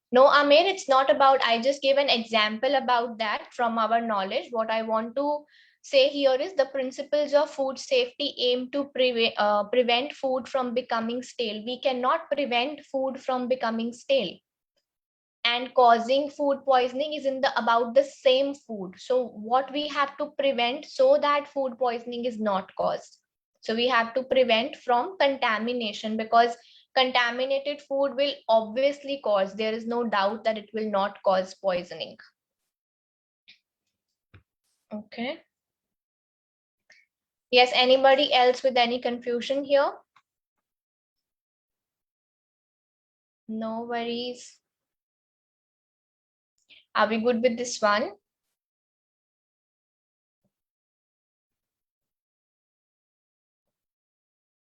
No, Amir, it's not about, I just gave an example about that from our knowledge. What I want to say here is the principles of food safety aim to prevent food from becoming stale. We cannot prevent food from becoming stale. And causing food poisoning is about the same food. So what we have to prevent so that food poisoning is not caused. So we have to prevent from contamination, because contaminated food will obviously cause, there is no doubt that it will not cause poisoning. Okay. Yes, anybody else with any confusion here? No worries. Are we good with this one?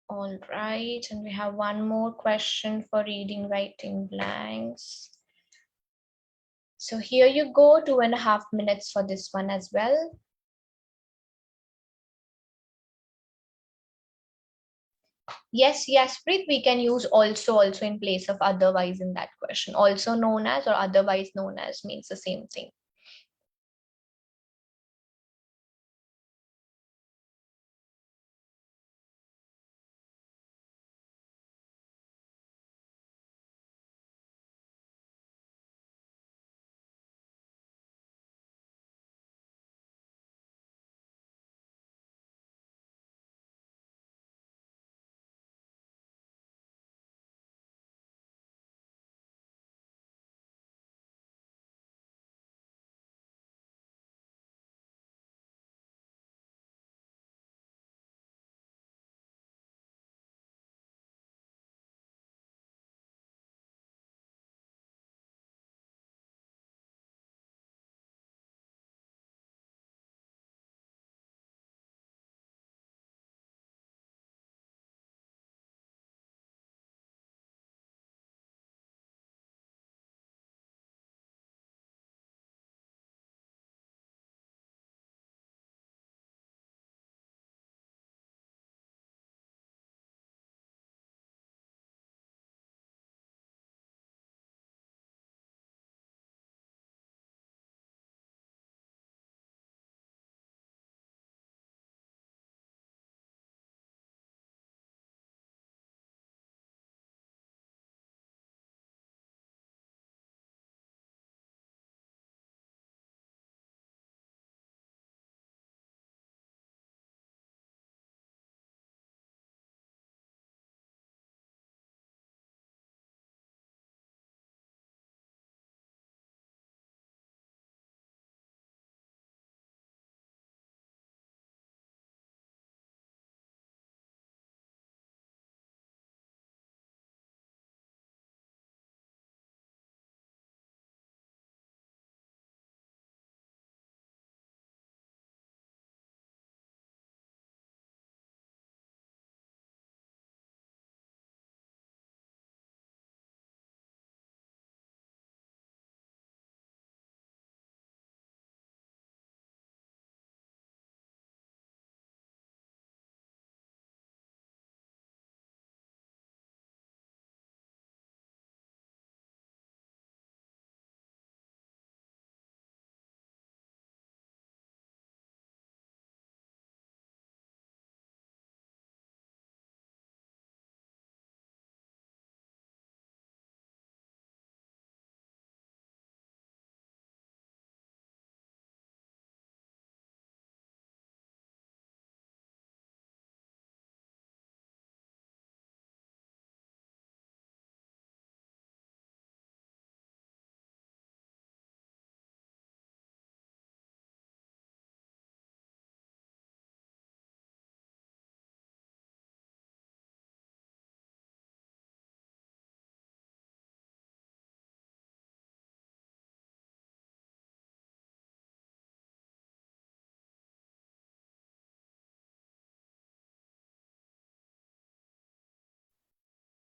All right, and we have one more question for reading, writing blanks. So here you go, 2.5 minutes for this one as well. Yes, Preet, we can use also in place of otherwise in that question. Also known as or otherwise known as means the same thing.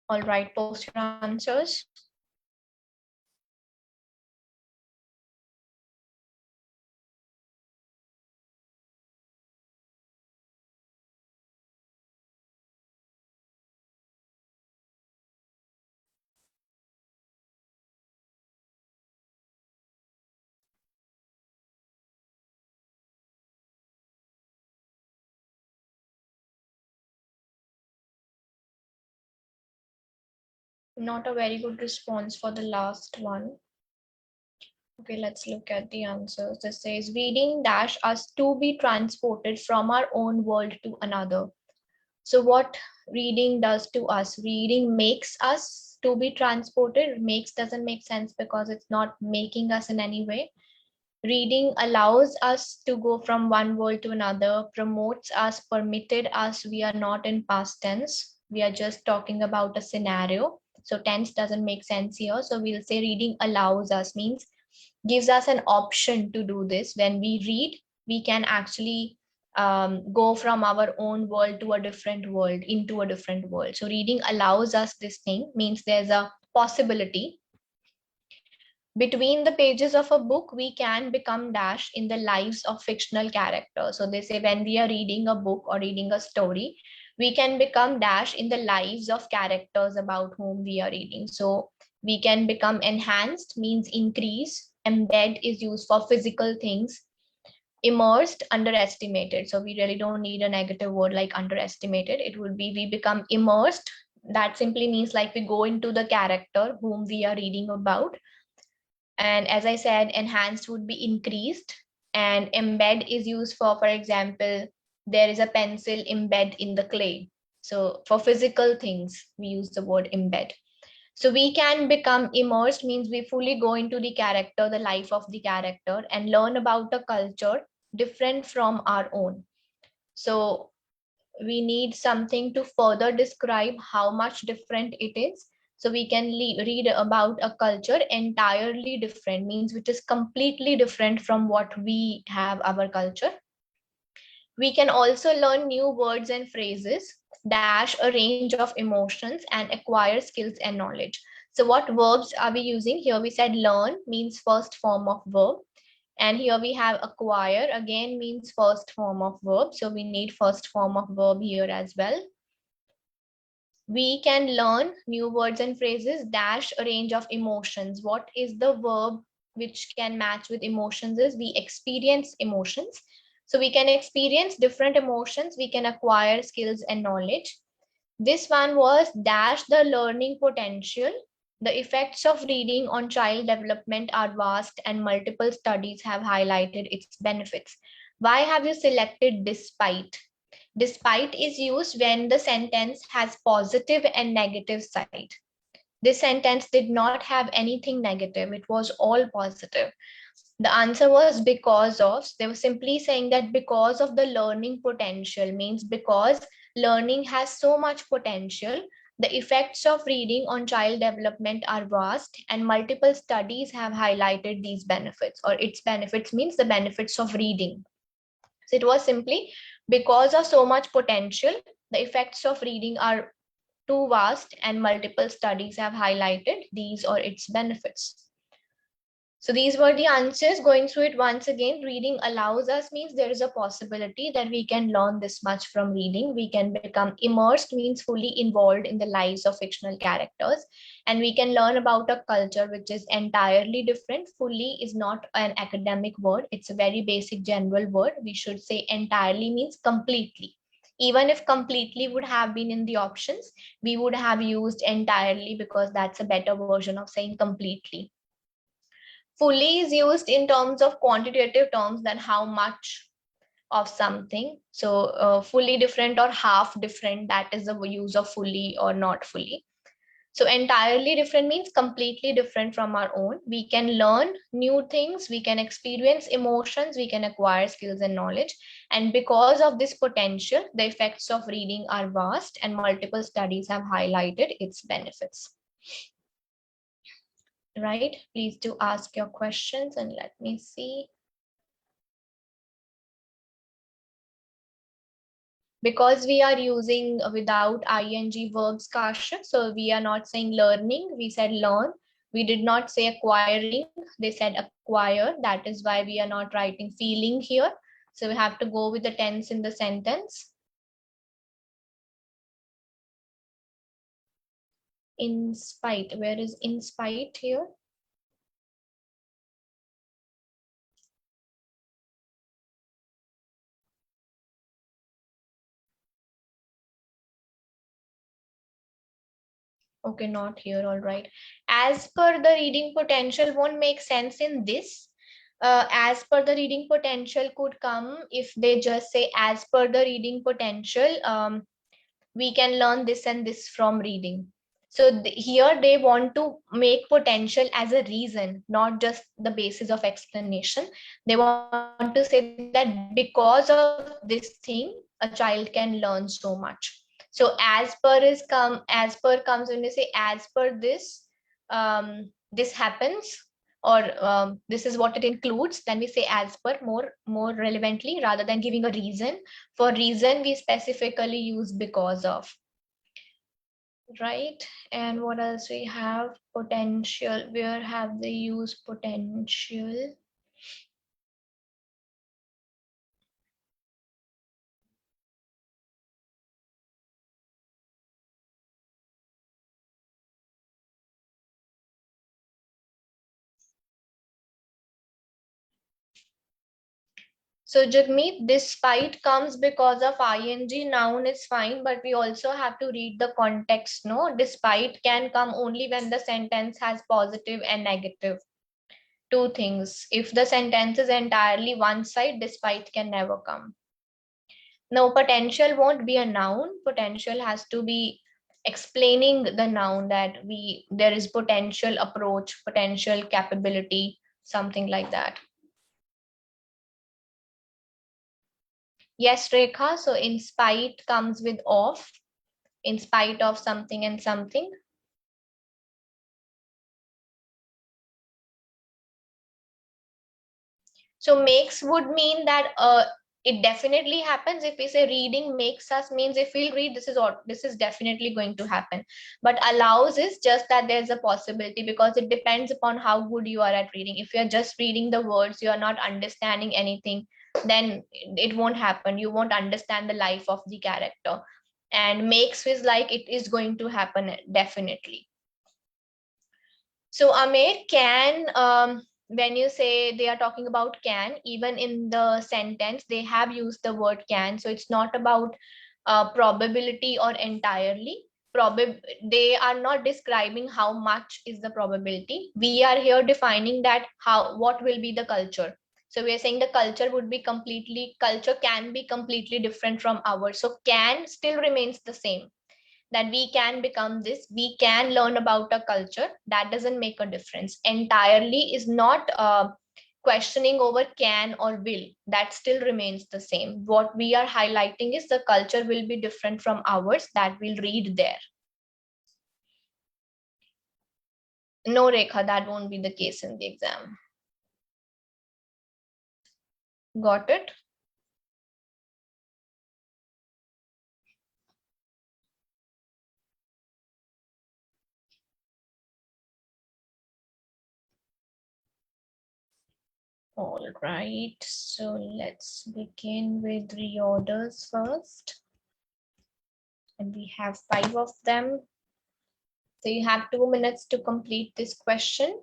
All right, post your answers. Not a very good response for the last one. Okay, let's look at the answers. This says reading dash us to be transported from our own world to another. So what reading does to us? Reading makes us to be transported. Makes doesn't make sense because it's not making us in any way. Reading allows us to go from one world to another, promotes us, permitted us. We are not in past tense. We are just talking about a scenario. So tense doesn't make sense here. So we'll say reading allows us means gives us an option to do this. When we read, we can actually go from our own world to a different world, into a different world. So reading allows us this thing, means there's a possibility. Between the pages of a book, we can become dash in the lives of fictional characters. So they say when we are reading a book or reading a story, we can become dash in the lives of characters about whom we are reading. So we can become enhanced, means increase. Embed is used for physical things. Immersed, underestimated. So we really don't need a negative word like underestimated. It would be we become immersed. That simply means like we go into the character whom we are reading about. And as I said, enhanced would be increased, and embed is used for example, there is a pencil embed in the clay. So for physical things, we use the word embed. So we can become immersed means we fully go into the character, the life of the character, and learn about a culture different from our own. So we need something to further describe how much different it is. So we can read about a culture entirely different, means which is completely different from what we have our culture. We can also learn new words and phrases, dash a range of emotions, and acquire skills and knowledge. So what verbs are we using? Here we said learn means first form of verb. And here we have acquire, again means first form of verb. So we need first form of verb here as well. We can learn new words and phrases, dash a range of emotions. What is the verb which can match with emotions is we experience emotions. So we can experience different emotions, we can acquire skills and knowledge. This one was dash the learning potential. The effects of reading on child development are vast and multiple studies have highlighted its benefits. Why have you selected despite? Despite is used when the sentence has positive and negative side. This sentence did not have anything negative. It was all positive. The answer was because of. They were simply saying that because of the learning potential, means because learning has so much potential, the effects of reading on child development are vast and multiple studies have highlighted these benefits, or its benefits means the benefits of reading. So it was simply because of so much potential, the effects of reading are too vast and multiple studies have highlighted these or its benefits. So these were the answers. Going through it once again, reading allows us means there is a possibility that we can learn this much from reading. We can become immersed means fully involved in the lives of fictional characters. And we can learn about a culture which is entirely different. Fully is not an academic word. It's a very basic general word. We should say entirely means completely. Even if completely would have been in the options, we would have used entirely because that's a better version of saying completely. Fully is used in terms of quantitative terms, than how much of something. So fully different or half different, that is the use of fully or not fully. So entirely different means completely different from our own. We can learn new things, we can experience emotions, we can acquire skills and knowledge. And because of this potential, the effects of reading are vast and multiple studies have highlighted its benefits. Right? Please do ask your questions and let me see. Because we are using without ing verbs kasha, so we are not saying learning, we said learn. We did not say acquiring, they said acquire. That is why we are not writing feeling here. So we have to go with the tense in the sentence. In spite, where is in spite here? Okay, not here, all right. As per the reading potential won't make sense in this. As per the reading potential could come if they just say as per the reading potential, we can learn this and this from reading. So here they want to make potential as a reason, not just the basis of explanation. They want to say that because of this thing, a child can learn so much. So as per is come, as per comes when we say as per this happens, or this is what it includes, then we say as per more relevantly rather than giving a reason. For reason, we specifically use because of. Right, and what else we have? Potential, where have they used potential? So Jagmeet, despite comes because of ing, noun is fine, but we also have to read the context, no? Despite can come only when the sentence has positive and negative. Two things. If the sentence is entirely one side, despite can never come. No, potential won't be a noun. Potential has to be explaining the noun, that there is potential approach, potential capability, something like that. Yes, Rekha. So in spite comes with of, in spite of something and something. So makes would mean that it definitely happens. If we say reading makes us, means if we'll read, this is definitely going to happen. But allows is just that there's a possibility, because it depends upon how good you are at reading. If you're just reading the words, you are not understanding anything, then it won't happen. You won't understand the life of the character. And makes is like it is going to happen definitely. So Amir, can when you say they are talking about can, even in the sentence they have used the word can. So it's not about probability or entirely. They are not describing how much is the probability. We are here defining that what will be the culture. So we are saying the culture can be completely different from ours. So can still remains the same, that we can become this, we can learn about a culture. That doesn't make a difference. Entirely is not questioning over can or will. That still remains the same. What we are highlighting is the culture will be different from ours, that we'll read there. No, Rekha, that won't be the case in the exam. Got it? All right, so let's begin with reorders first. And we have 5 of them. So you have 2 minutes to complete this question.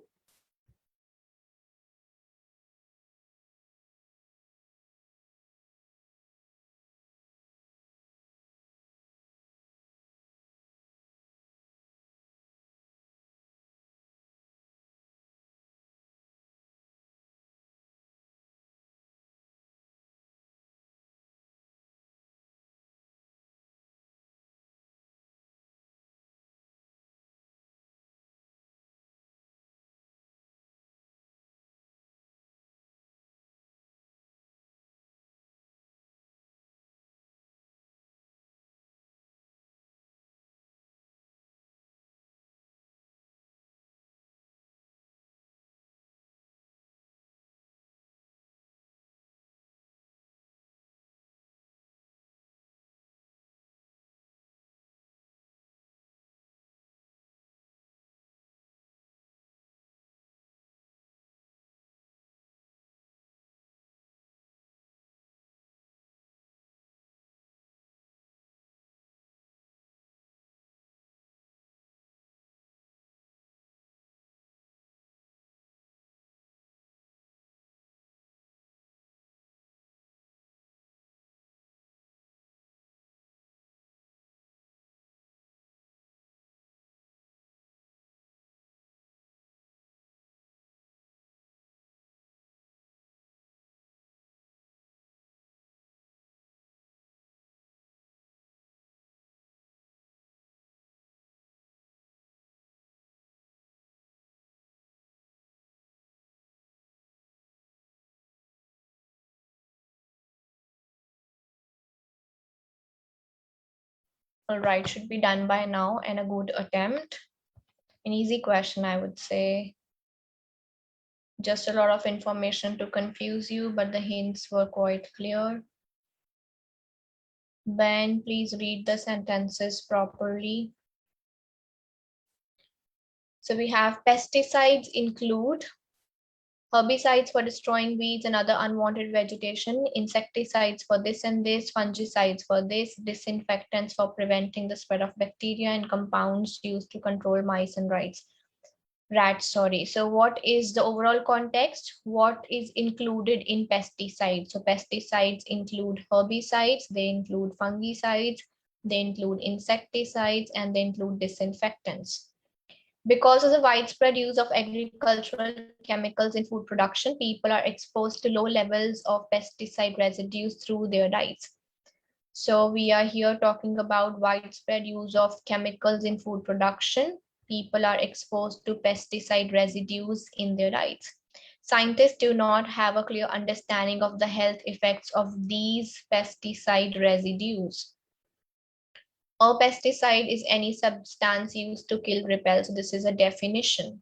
All right, should be done by now, and a good attempt. An easy question, I would say. Just a lot of information to confuse you, but the hints were quite clear. Ben, please read the sentences properly. So we have pesticides include herbicides for destroying weeds and other unwanted vegetation, insecticides for this and this, fungicides for this, disinfectants for preventing the spread of bacteria, and compounds used to control mice and rats. So what is the overall context? What is included in pesticides? So pesticides include herbicides, they include fungicides, they include insecticides, and they include disinfectants. Because of the widespread use of agricultural chemicals in food production, people are exposed to low levels of pesticide residues through their diets. So we are here talking about widespread use of chemicals in food production. People are exposed to pesticide residues in their diets. Scientists do not have a clear understanding of the health effects of these pesticide residues. A pesticide is any substance used to kill, repel. So this is a definition.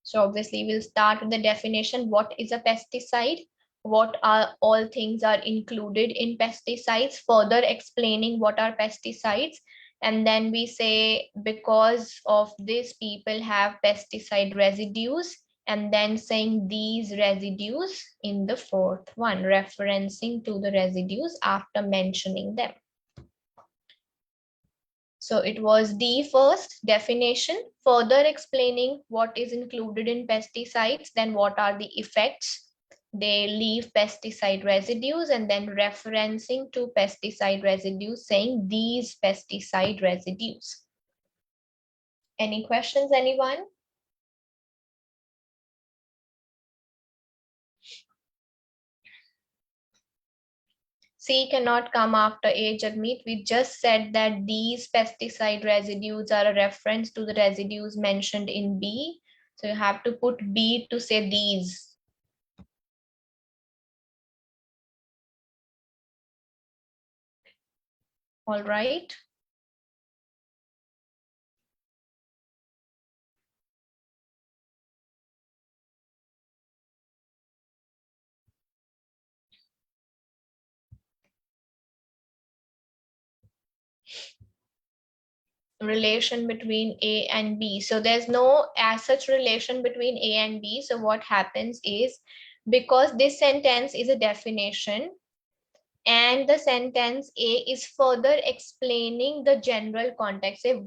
So obviously we'll start with the definition. What is a pesticide? What are all things are included in pesticides? Further explaining what are pesticides. And then we say because of this people have pesticide residues, and then saying these residues in the fourth one, referencing to the residues after mentioning them. So it was the first definition, further explaining what is included in pesticides, then what are the effects. They leave pesticide residues, and then referencing to pesticide residues, saying these pesticide residues. Any questions, anyone? C cannot come after A, Jagmeet. We just said that these pesticide residues are a reference to the residues mentioned in B. So you have to put B to say these. All right. Relation between A and B. So there's no as such relation between A and B. So what happens is, because this sentence is a definition and the sentence A is further explaining the general context. Say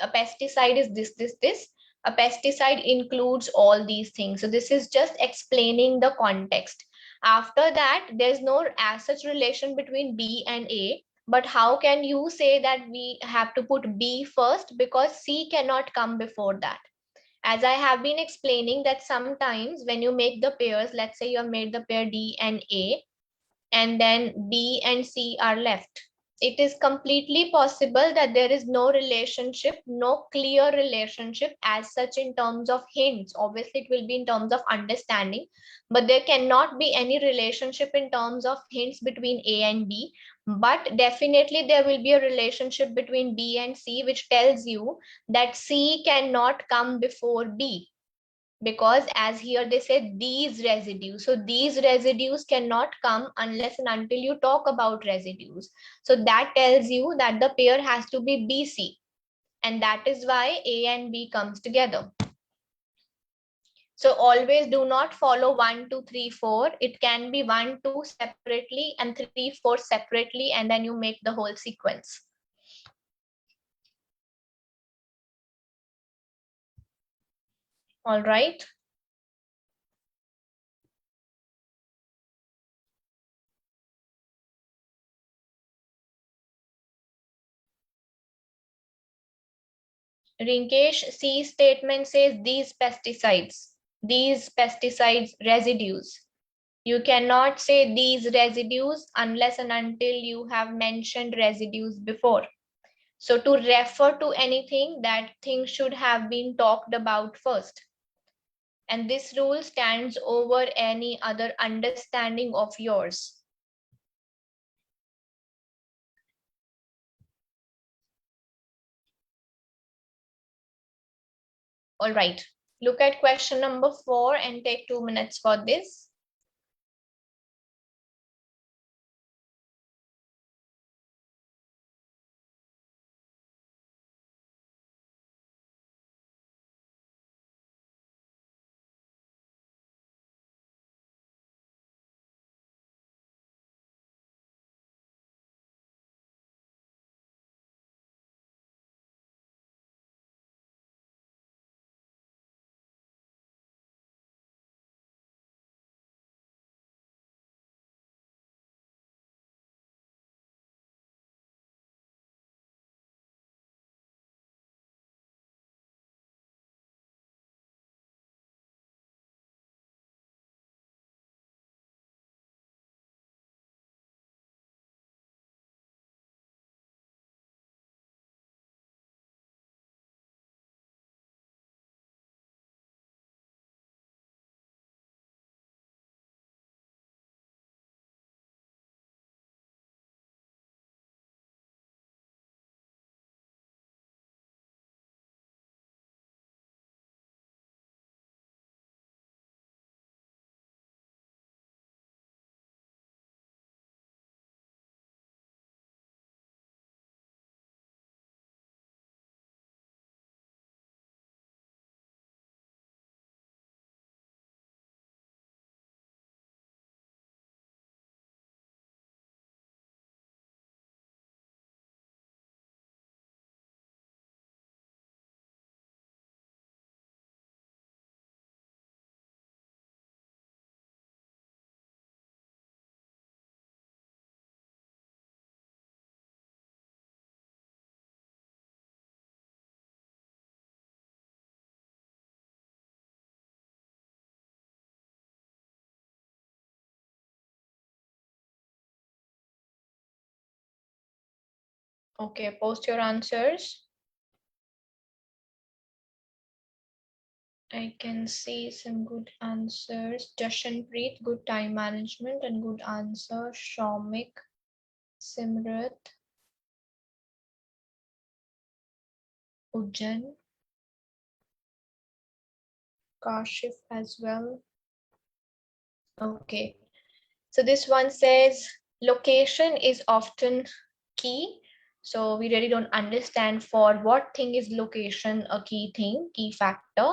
a pesticide is this. A pesticide includes all these things. So this is just explaining the context. After that, there's no as such relation between B and A. But how can you say that we have to put B first? Because C cannot come before that. As I have been explaining that sometimes when you make the pairs, let's say you have made the pair D and A, and then B and C are left. It is completely possible that there is no relationship, no clear relationship as such in terms of hints. Obviously, it will be in terms of understanding, but there cannot be any relationship in terms of hints between A and B. But definitely there will be a relationship between B and C, which tells you that C cannot come before B. Because as here they say these residues, so these residues cannot come unless and until you talk about residues. So that tells you that the pair has to be BC, and that is why A and B comes together. So always do not follow 1, 2, 3, 4. It can be 1, 2 separately and 3, 4 separately, and then you make the whole sequence. All right. Rinkesh, C statement says these pesticides residues. You cannot say these residues unless and until you have mentioned residues before. So to refer to anything, that thing should have been talked about first. And this rule stands over any other understanding of yours. All right. Look at question number 4 and take 2 minutes for this. Okay, post your answers. I can see some good answers. Jashanpreet, good time management and good answer. Shomik, Simrat, Ujjan, Kashif as well. Okay, so this one says location is often key. So we really don't understand for what thing is location a key thing, key factor.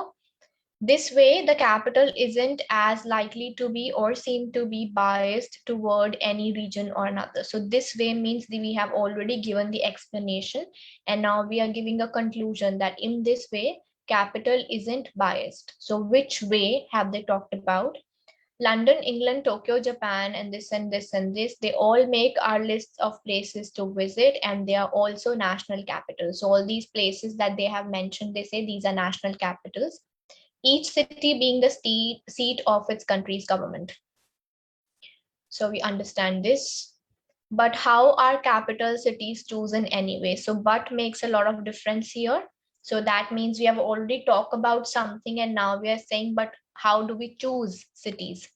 This way, the capital isn't as likely to be or seem to be biased toward any region or another. So this way means that we have already given the explanation and now we are giving a conclusion that in this way, capital isn't biased. So which way have they talked about? London, England, Tokyo, Japan, and this and this and this, they all make our lists of places to visit and they are also national capitals. So all these places that they have mentioned, they say these are national capitals, each city being the seat of its country's government. So we understand this. But how are capital cities chosen anyway? So but makes a lot of difference here. So that means we have already talked about something and now we are saying, but how do we choose cities?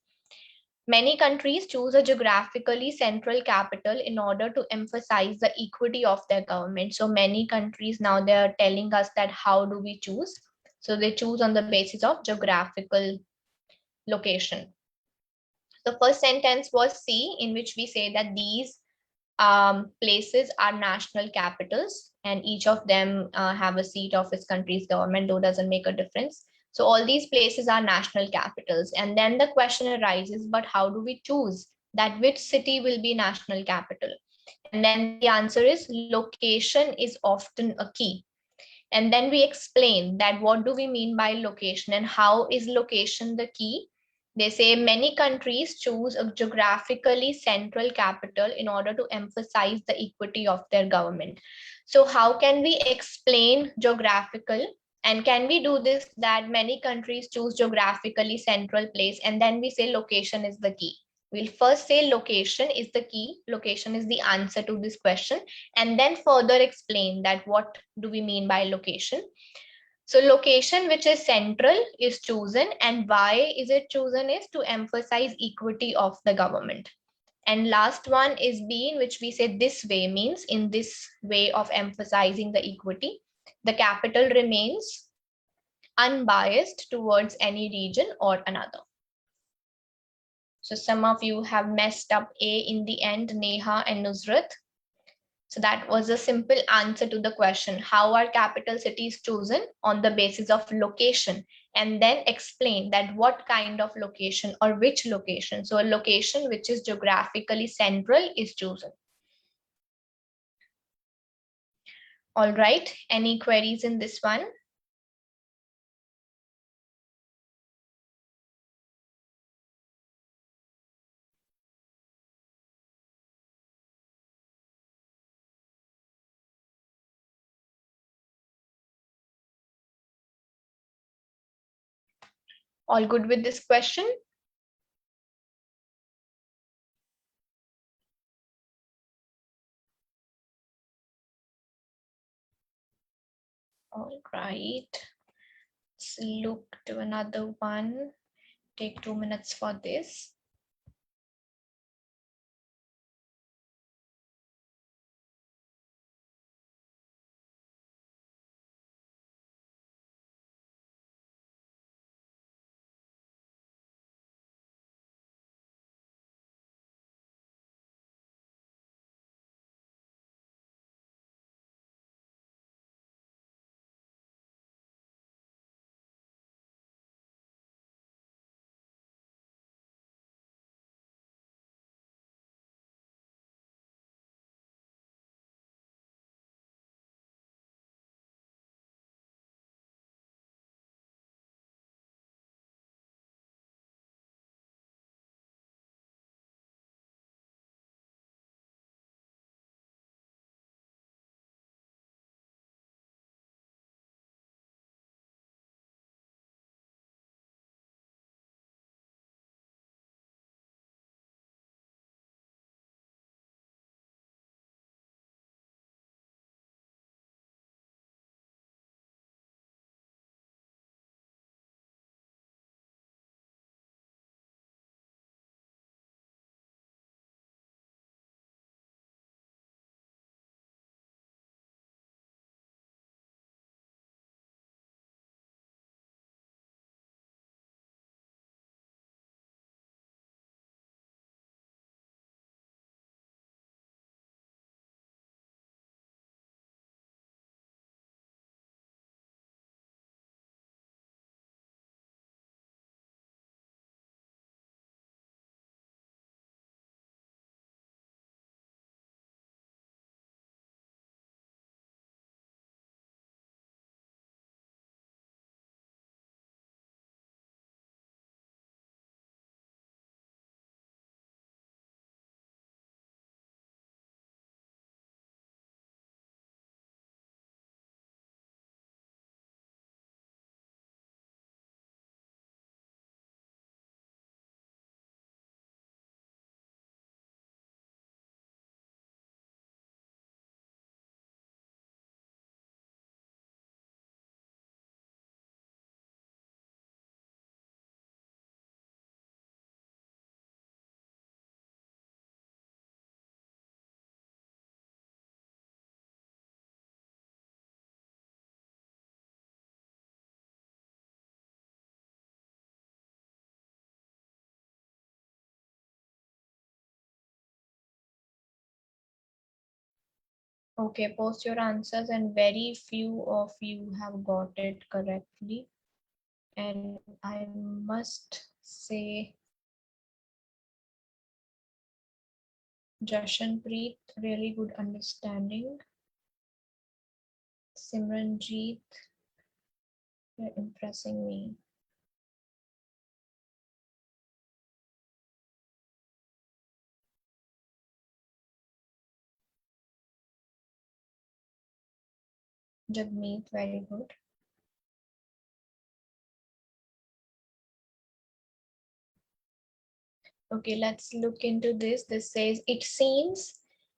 Many countries choose a geographically central capital in order to emphasize the equity of their government. So many countries now they are telling us that how do we choose? So they choose on the basis of geographical location. The first sentence was C, in which we say that these places are national capitals and each of them have a seat of its country's government, though doesn't make a difference. So all these places are national capitals. And then the question arises, but how do we choose that which city will be national capital? And then the answer is location is often a key. And then we explain that what do we mean by location and how is location the key? They say many countries choose a geographically central capital in order to emphasize the equity of their government. So how can we explain geographical? And can we do this that many countries choose geographically central place and then we say location is the key? We'll first say location is the key, location is the answer to this question, and then further explain that what do we mean by location. So location which is central is chosen, and why is it chosen is to emphasize equity of the government. And last one is B, in which we say this way means in this way of emphasizing the equity, the capital remains unbiased towards any region or another. So some of you have messed up A in the end, Neha and Nusrat. So that was a simple answer to the question, how are capital cities chosen? On the basis of location, and then explain that what kind of location or which location. So a location which is geographically central is chosen. All right, any queries in this one? All good with this question? All right, let's look to another one. Take 2 minutes for this. Okay, post your answers, and very few of you have got it correctly. And I must say, Jashanpreet, really good understanding. Simranjeet, you're impressing me. Jagmeet, very good. Okay, let's look into this. This says, it seems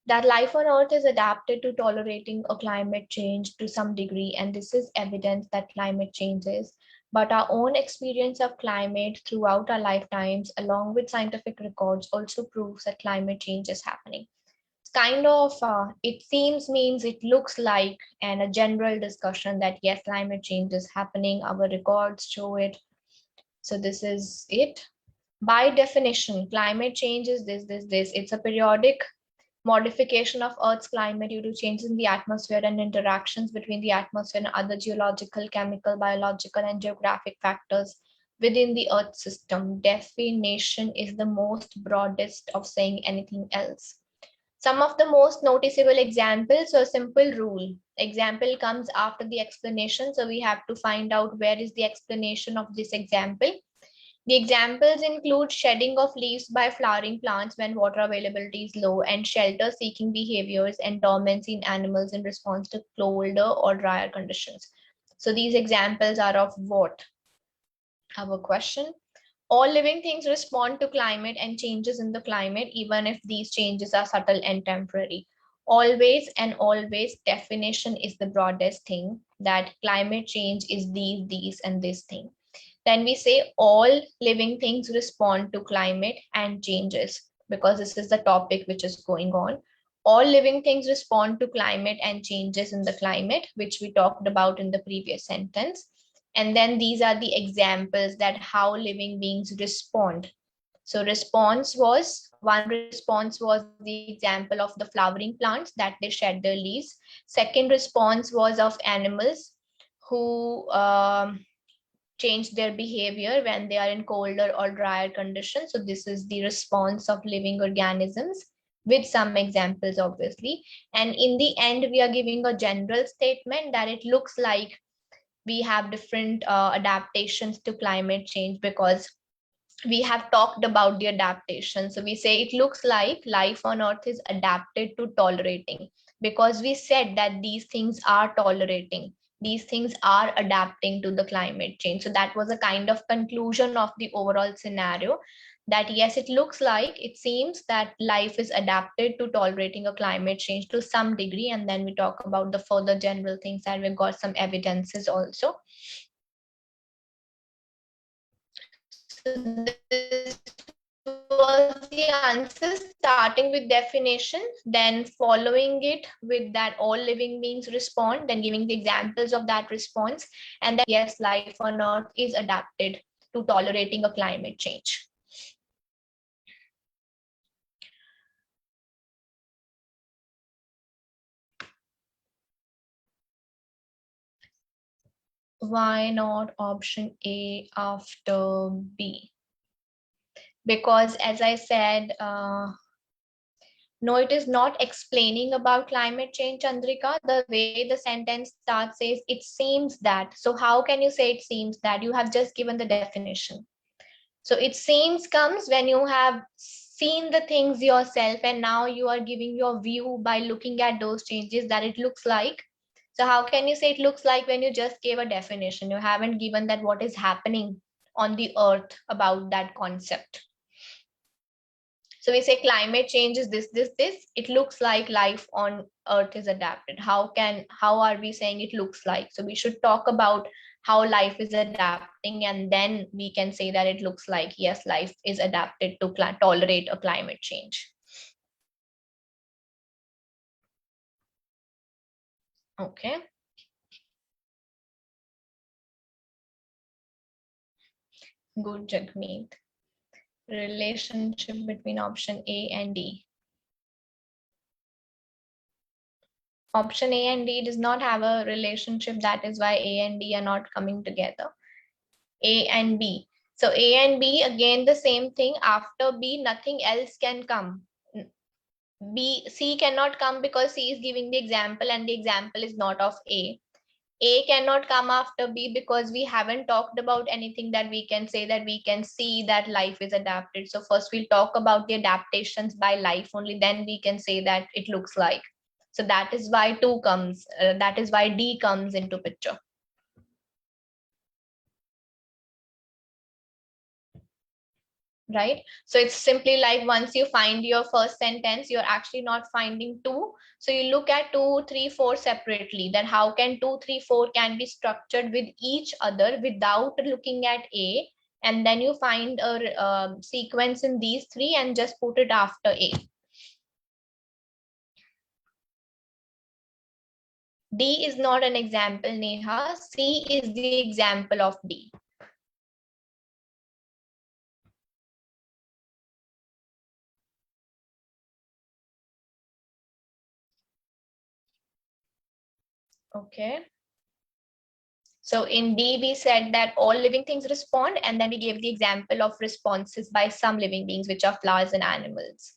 that life on Earth is adapted to tolerating a climate change to some degree, and this is evidence that climate changes. But our own experience of climate throughout our lifetimes, along with scientific records, also proves that climate change is happening. kind of, it seems means it looks like, and a general discussion that yes, climate change is happening, our records show it. So this is it. By definition, climate change is this. It's a periodic modification of Earth's climate due to changes in the atmosphere and interactions between the atmosphere and other geological, chemical, biological, and geographic factors within the Earth system. Definition is the most broadest of saying anything else. Some of the most noticeable examples, so a simple rule. Example comes after the explanation, so we have to find out where is the explanation of this example. The examples include shedding of leaves by flowering plants when water availability is low, and shelter-seeking behaviors and dormancy in animals in response to colder or drier conditions. So these examples are of what? Our question. All living things respond to climate and changes in the climate, even if these changes are subtle and temporary. Always and always, definition is the broadest thing, that climate change is these, and this thing. Then we say all living things respond to climate and changes, because this is the topic which is going on. All living things respond to climate and changes in the climate, which we talked about in the previous sentence. And then these are the examples that how living beings respond. So one response was the example of the flowering plants that they shed their leaves. Second response was of animals who change their behavior when they are in colder or drier conditions. So this is the response of living organisms, with some examples, obviously. And in the end, we are giving a general statement that it looks like we have different adaptations to climate change, because we have talked about the adaptation. So we say it looks like life on Earth is adapted to tolerating, because we said that these things are tolerating. These things are adapting to the climate change. So that was a kind of conclusion of the overall scenario, that yes, it looks like, it seems that life is adapted to tolerating a climate change to some degree. And then we talk about the further general things, and we've got some evidences also. So this was the answer, starting with definition, then following it with that all living beings respond, then giving the examples of that response, and then yes, life on Earth is adapted to tolerating a climate change. Why not option A after B? Because as I said, no, it is not explaining about climate change, Chandrika. The way the sentence starts says, it seems that. So how can you say it seems that? You have just given the definition. So it seems comes when you have seen the things yourself, and now you are giving your view by looking at those changes that it looks like. So how can you say it looks like when you just gave a definition? You haven't given that what is happening on the Earth about that concept. So we say climate change is this. It looks like life on Earth is adapted. How are we saying it looks like? So we should talk about how life is adapting, and then we can say that it looks like, yes, life is adapted to tolerate a climate change. Okay. Good, Jagmeet. Relationship between option A and D. Option A and D does not have a relationship. That is why A and D are not coming together. A and B. So A and B, again, the same thing. After B, nothing else can come. C cannot come because C is giving the example, and the example is not of A. A cannot come after B because we haven't talked about anything that we can say that we can see that life is adapted. So first we'll talk about the adaptations by life, only then we can say that it looks like. So that is why that is why D comes into picture. Right? So it's simply like once you find your first sentence, you're actually not finding two. So you look at 2, 3, 4 separately. Then how can 2, 3, 4 can be structured with each other without looking at A? And then you find a sequence in these three and just put it after A. D is not an example, Neha. C is the example of D. Okay. So in D, we said that all living things respond, and then we gave the example of responses by some living beings, which are flowers and animals.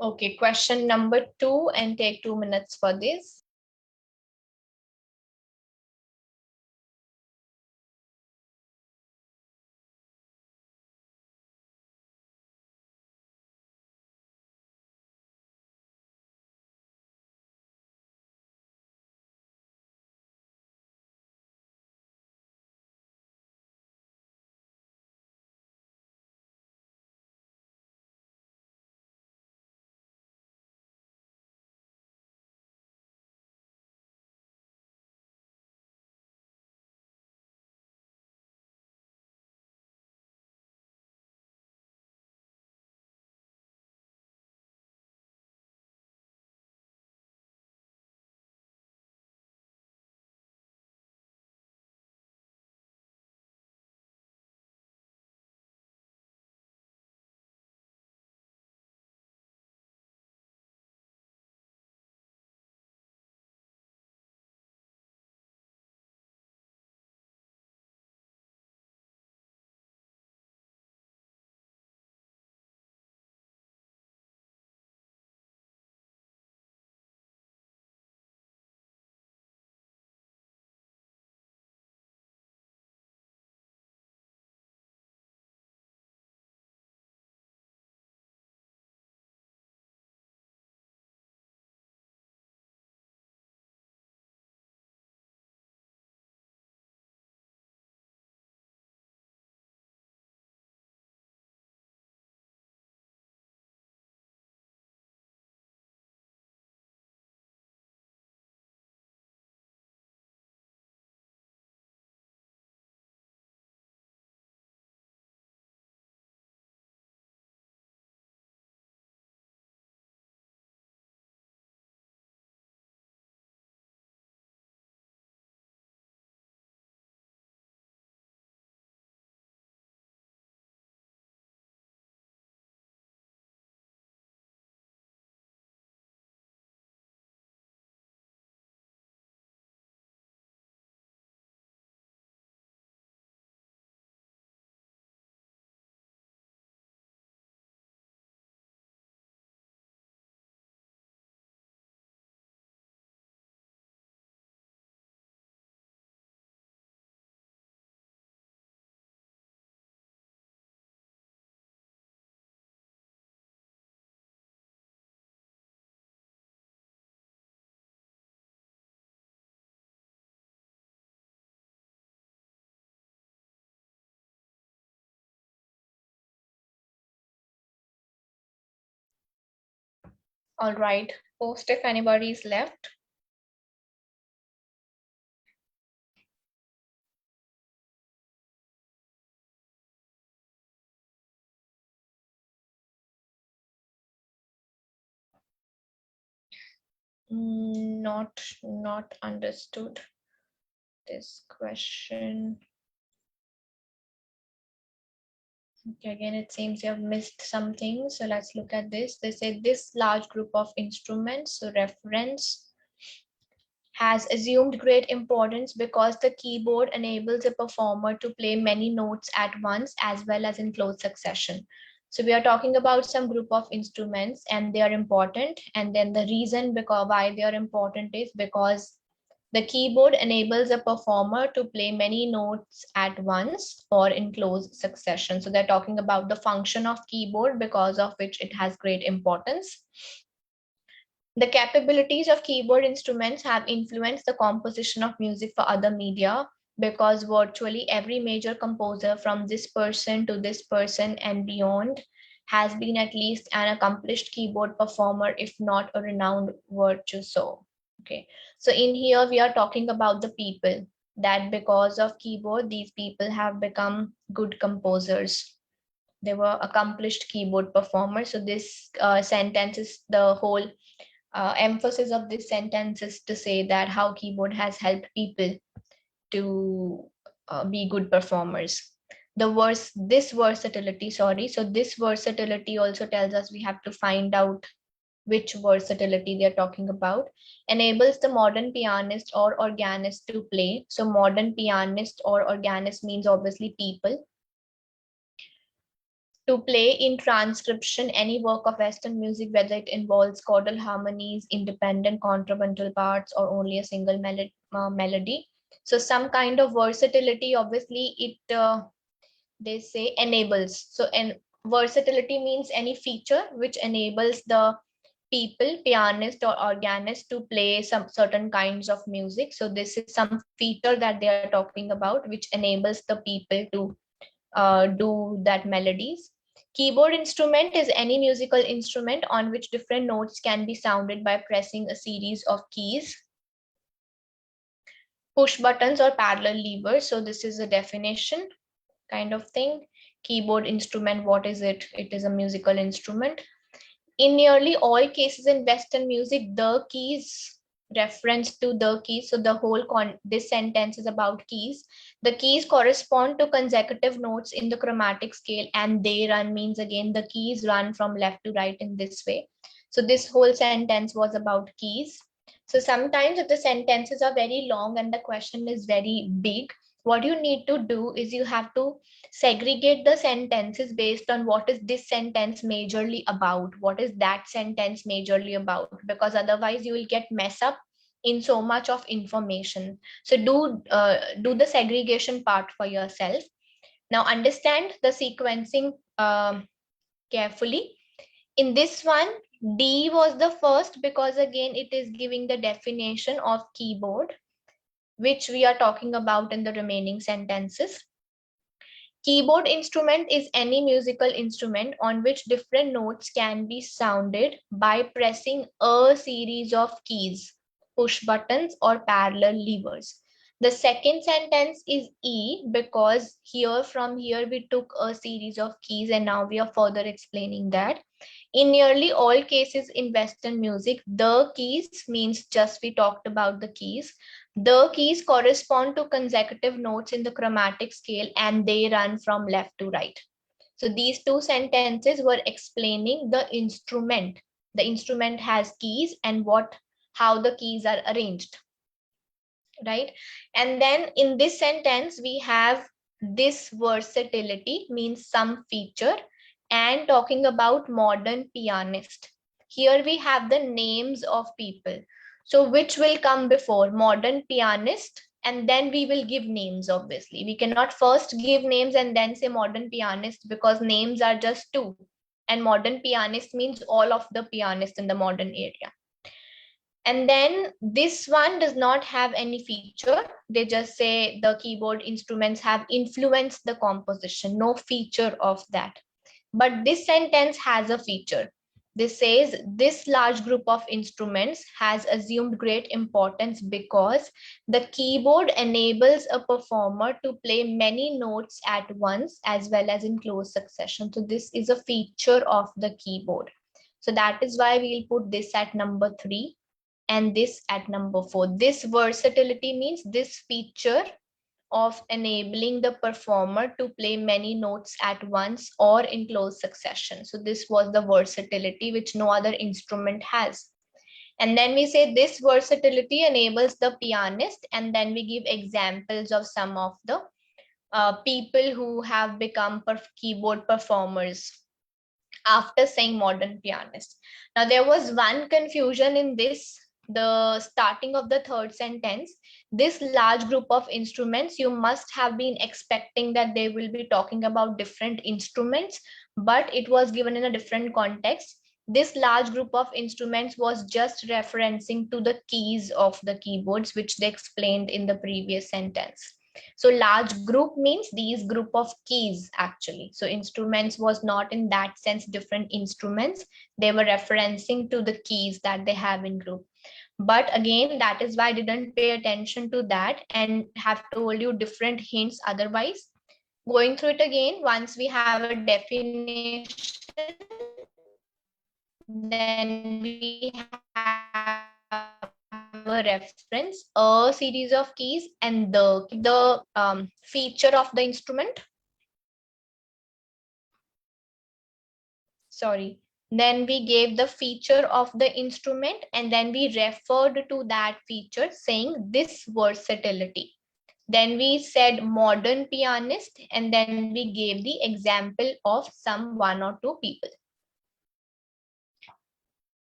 Okay, question number 2, and take 2 minutes for this. All right, post if anybody is left. Not understood this question. Okay, again, it seems you have missed something. So let's look at this. They say this large group of instruments, so reference, has assumed great importance because the keyboard enables a performer to play many notes at once as well as in close succession. So we are talking about some group of instruments and they are important. And then the reason because why they are important is because the keyboard enables a performer to play many notes at once or in close succession. So they're talking about the function of keyboard because of which it has great importance. The capabilities of keyboard instruments have influenced the composition of music for other media because virtually every major composer from this person to this person and beyond has been at least an accomplished keyboard performer, if not a renowned virtuoso. Okay, so in here we are talking about the people that because of keyboard, these people have become good composers. They were accomplished keyboard performers. So this sentence is the whole emphasis of this sentence is to say that how keyboard has helped people to be good performers. This versatility, sorry. So this versatility also tells us we have to find out which versatility they're talking about. Enables the modern pianist or organist to play. So modern pianist or organist means obviously people. To play in transcription any work of Western music, whether it involves chordal harmonies, independent contrapuntal parts, or only a single melody. So some kind of versatility, obviously it they say enables. So versatility means any feature which enables the people, pianist or organist, to play some certain kinds of music. So this is some feature that they are talking about, which enables the people to do that melodies. Keyboard instrument is any musical instrument on which different notes can be sounded by pressing a series of keys, push buttons or parallel levers. So this is a definition kind of thing. Keyboard instrument, what is it? It is a musical instrument. In nearly all cases in Western music, the keys reference to the keys. So the whole this sentence is about keys. The keys correspond to consecutive notes in the chromatic scale, and they run means again the keys run from left to right in this way. So this whole sentence was about keys. So sometimes if the sentences are very long and the question is very big, what you need to do is you have to segregate the sentences based on what is this sentence majorly about, what is that sentence majorly about, because otherwise you will get mess up in so much of information. So do the segregation part for yourself. Now understand the sequencing carefully. In this one, D was the first because again it is giving the definition of keyboard, which we are talking about in the remaining sentences. Keyboard instrument is any musical instrument on which different notes can be sounded by pressing a series of keys, push buttons or parallel levers. The second sentence is E because from here we took a series of keys and now we are further explaining that. In nearly all cases in Western music, the keys means just we talked about the keys. The keys correspond to consecutive notes in the chromatic scale and they run from left to right. So these two sentences were explaining the instrument. The instrument has keys and how the keys are arranged, right? And then in this sentence, we have this versatility means some feature and talking about modern pianist. Here we have the names of people. So which will come before modern pianist? And then we will give names, obviously. We cannot first give names and then say modern pianist because names are just two. And modern pianist means all of the pianists in the modern area. And then this one does not have any feature. They just say the keyboard instruments have influenced the composition, no feature of that. But this sentence has a feature. This says this large group of instruments has assumed great importance because the keyboard enables a performer to play many notes at once as well as in close succession. So this is a feature of the keyboard. So that is why we'll put this at number 3 and this at number 4. This versatility means this feature of enabling the performer to play many notes at once or in close succession. So this was the versatility which no other instrument has. And then we say this versatility enables the pianist, and then we give examples of some of the people who have become keyboard performers after saying modern pianist. Now there was one confusion in this, the starting of the third sentence. This large group of instruments, you must have been expecting that they will be talking about different instruments, but it was given in a different context. This large group of instruments was just referencing to the keys of the keyboards, which they explained in the previous sentence. So large group means these group of keys actually. So instruments was not in that sense different instruments. They were referencing to the keys that they have in group. But again, that is why I didn't pay attention to that and have told you different hints otherwise. Going through it again, once we have a definition, then we have a reference, a series of keys, and the feature of the instrument. Sorry. Then we gave the feature of the instrument, and then we referred to that feature saying this versatility. Then we said modern pianist, and then we gave the example of some 1 or 2 people.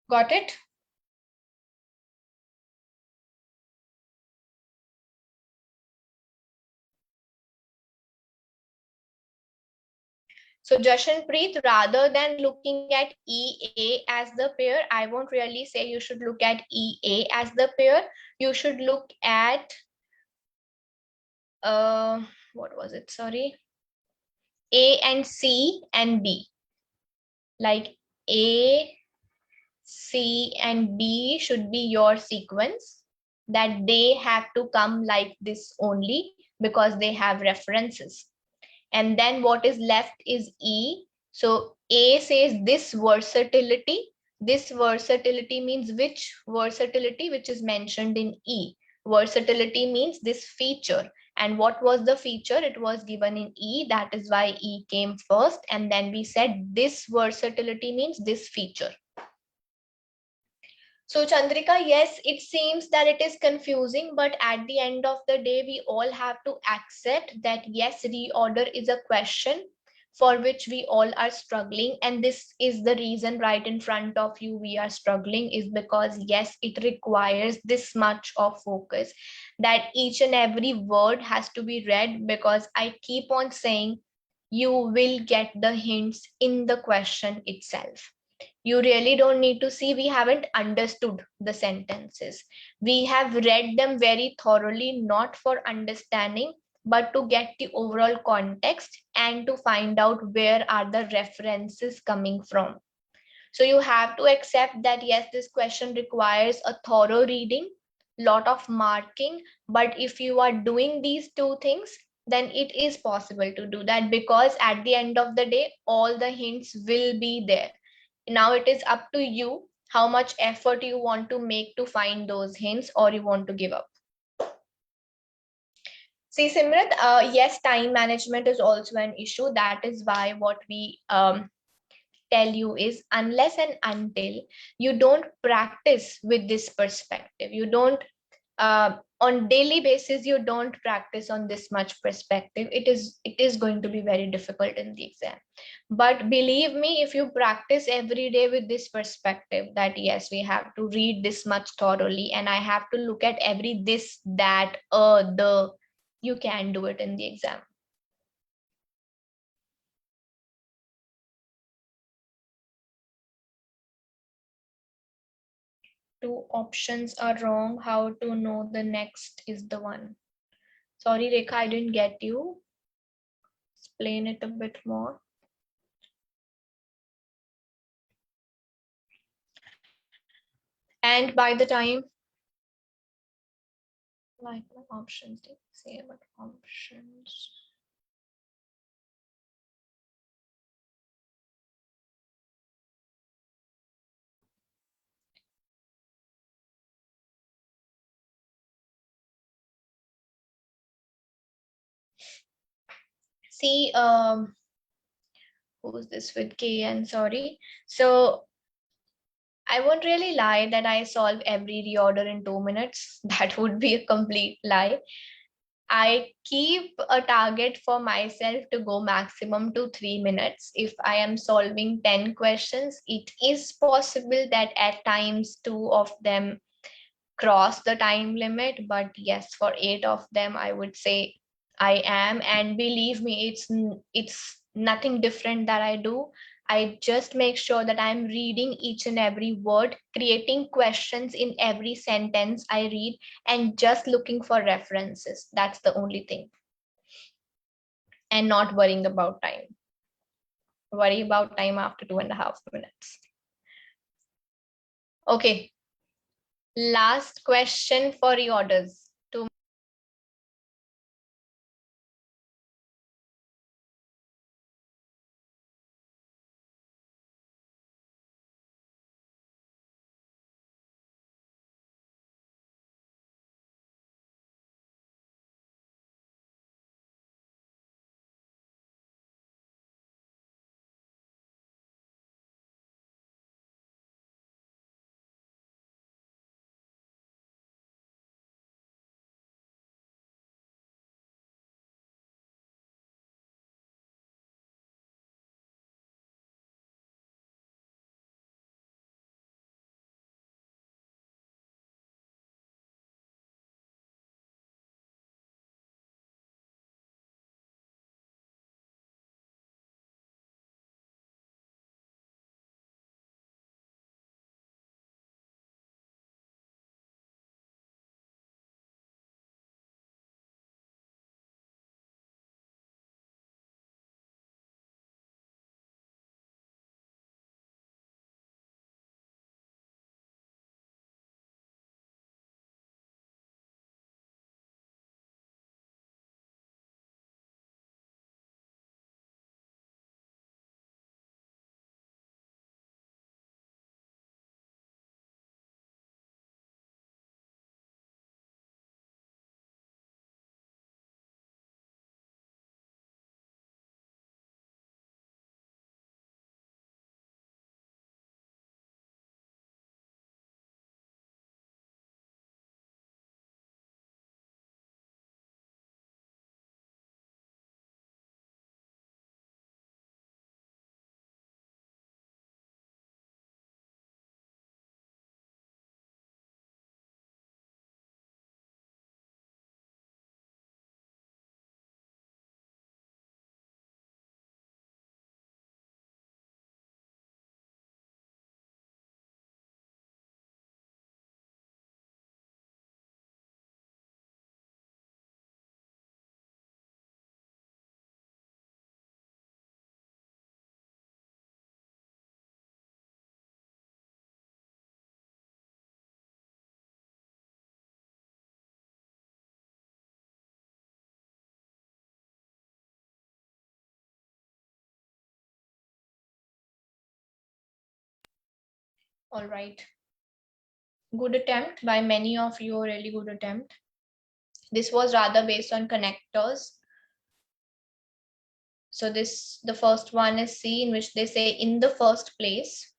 Got it? So Jashanpreet, rather than looking at EA as the pair, I won't really say you should look at EA as the pair. You should look at, what was it? Sorry. A and C and B. Like A, C, and D should be your sequence, that they have to come like this only because they have references. And then what is left is E. So A says this versatility. This versatility means which versatility, which is mentioned in E. Versatility means this feature. And what was the feature? It was given in E. That is why E came first. And then we said this versatility means this feature. So Chandrika, yes, it seems that it is confusing, but at the end of the day, we all have to accept that yes, reorder is a question for which we all are struggling. And this is the reason right in front of you we are struggling, is because yes, it requires this much of focus, that each and every word has to be read, because I keep on saying you will get the hints in the question itself. You really don't need to see, we haven't understood the sentences. We have read them very thoroughly, not for understanding, but to get the overall context and to find out where are the references coming from. So you have to accept that yes, this question requires a thorough reading, lot of marking, but if you are doing these two things, then it is possible to do that, because at the end of the day, all the hints will be there. Now it is up to you how much effort you want to make to find those hints, or you want to give up. See, Simrat, yes, time management is also an issue. That is why what we tell you is, unless and until you don't practice with this perspective, you don't on daily basis, you don't practice on this much perspective, it is going to be very difficult in the exam. But believe me, if you practice every day with this perspective, that yes, we have to read this much thoroughly, and I have to look at every this, that, the, you can do it in the exam. Two options are wrong, how to know the next is the one? Sorry, Rekha, I didn't get you. Explain it a bit more. And by the time, like options, say about options. See, who's this with K and sorry. So I won't really lie that I solve every reorder in 2 minutes. That would be a complete lie. I keep a target for myself to go maximum to 3 minutes. If I am solving 10 questions, it is possible that at times 2 of them cross the time limit. But yes, for 8 of them, I would say I am. And believe me, it's nothing different that I do. I just make sure that I'm reading each and every word, creating questions in every sentence I read, and just looking for references. That's the only thing. And not worrying about time. Worry about time after 2.5 minutes. Okay. Last question for reorders. All right. Good attempt by many of you, really good attempt. This was rather based on connectors. So the first one is C, in which they say, in the first place,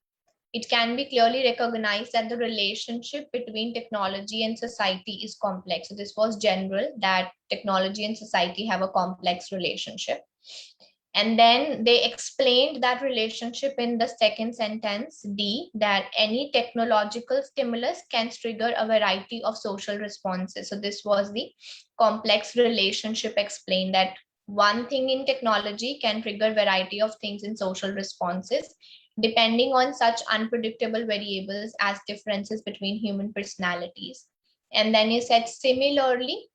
it can be clearly recognized that the relationship between technology and society is complex. So this was general, that technology and society have a complex relationship. And then they explained that relationship in the second sentence, D, that any technological stimulus can trigger a variety of social responses. So this was the complex relationship explained, that one thing in technology can trigger variety of things in social responses, depending on such unpredictable variables as differences between human personalities. And then he said, similarly,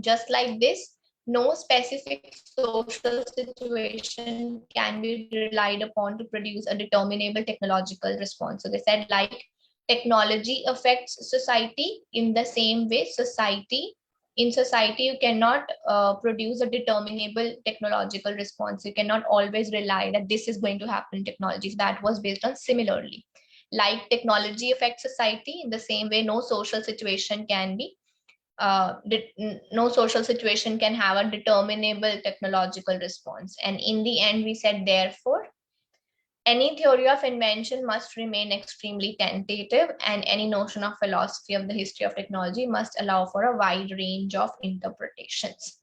just like this, no specific social situation can be relied upon to produce a determinable technological response. So they said, like technology affects society, in the same way, in society, you cannot produce a determinable technological response. You cannot always rely that this is going to happen in technology. So that was based on similarly. Like technology affects society, in the same way, no social situation can be no social situation can have a determinable technological response. And in the end, we said, therefore, any theory of invention must remain extremely tentative, and any notion of philosophy of the history of technology must allow for a wide range of interpretations.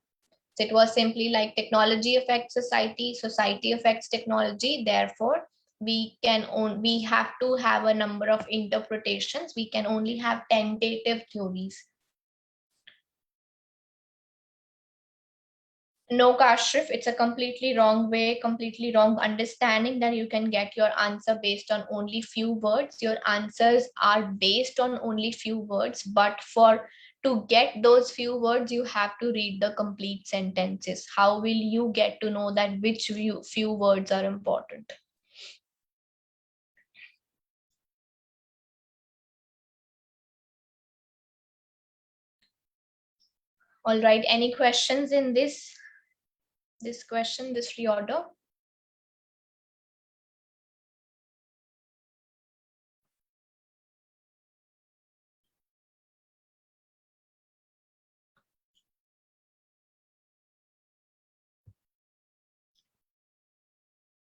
So it was simply like technology affects society, society affects technology. Therefore, we have to have a number of interpretations. We can only have tentative theories. No, Kashrif, it's a completely wrong way, completely wrong understanding that you can get your answer based on only few words. Your answers are based on only few words, but to get those few words, you have to read the complete sentences. How will you get to know that which few words are important? All right, any questions in this question, this reorder?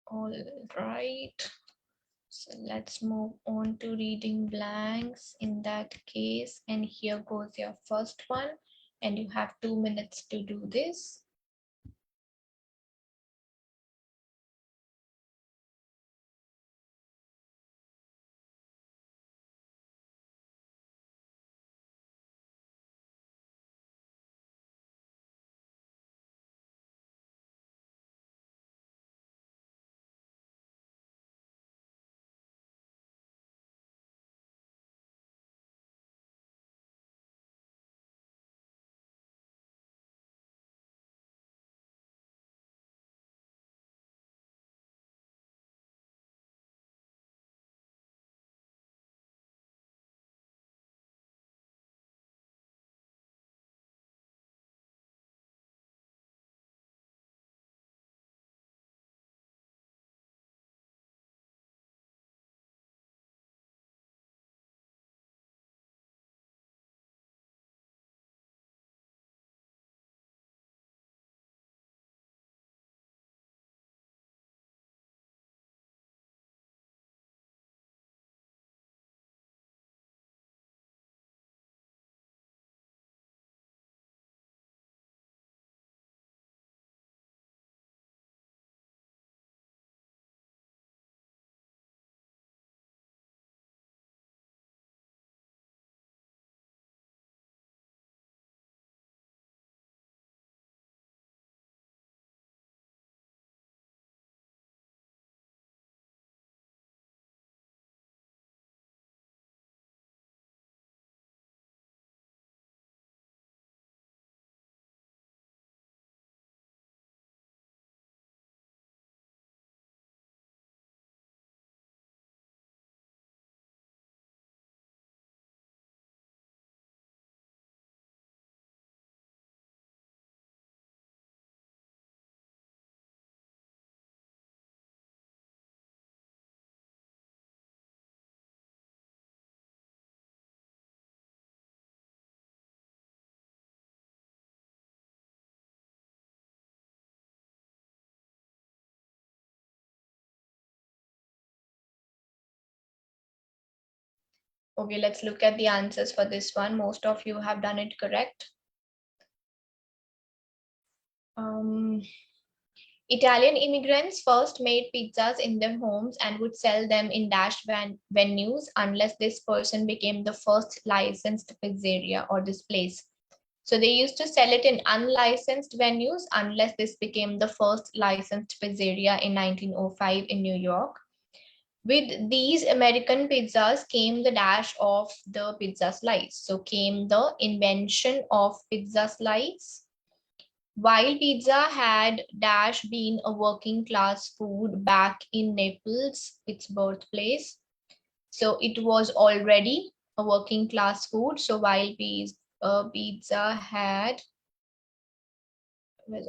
All right. So let's move on to reading blanks in that case. And here goes your first one. And you have 2 minutes to do this. Okay, let's look at the answers for this one. Most of you have done it correct. Italian immigrants first made pizzas in their homes and would sell them in venues unless this person became the first licensed pizzeria or this place. So they used to sell it in unlicensed venues unless this became the first licensed pizzeria in 1905 in New York. With these American pizzas came the dash of the pizza slice. So came the invention of pizza slice. While pizza had dash been a working class food back in Naples, its birthplace. So it was already a working class food. So while pizza had was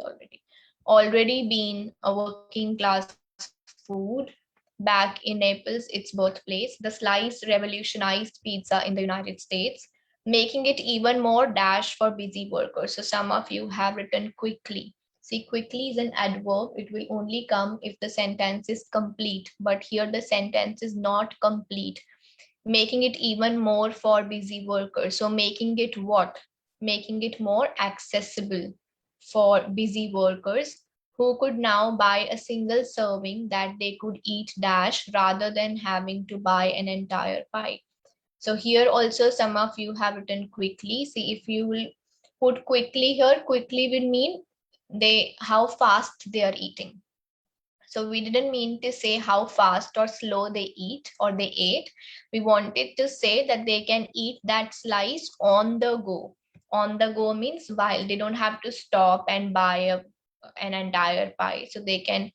already been a working class food back in Naples, its birthplace, the slice revolutionized pizza in the United States, making it even more dash for busy workers. So some of you have written quickly. See, quickly is an adverb. It will only come if the sentence is complete, but here the sentence is not complete, making it even more for busy workers. So making it what? Making it more accessible for busy workers who could now buy a single serving that they could eat dash rather than having to buy an entire pie. So here also some of you have written quickly. See, if you will put quickly here, quickly will mean how fast they are eating. So we didn't mean to say how fast or slow they eat or they ate. We wanted to say that they can eat that slice on the go. On the go means while they don't have to stop and buy an entire pie. So they can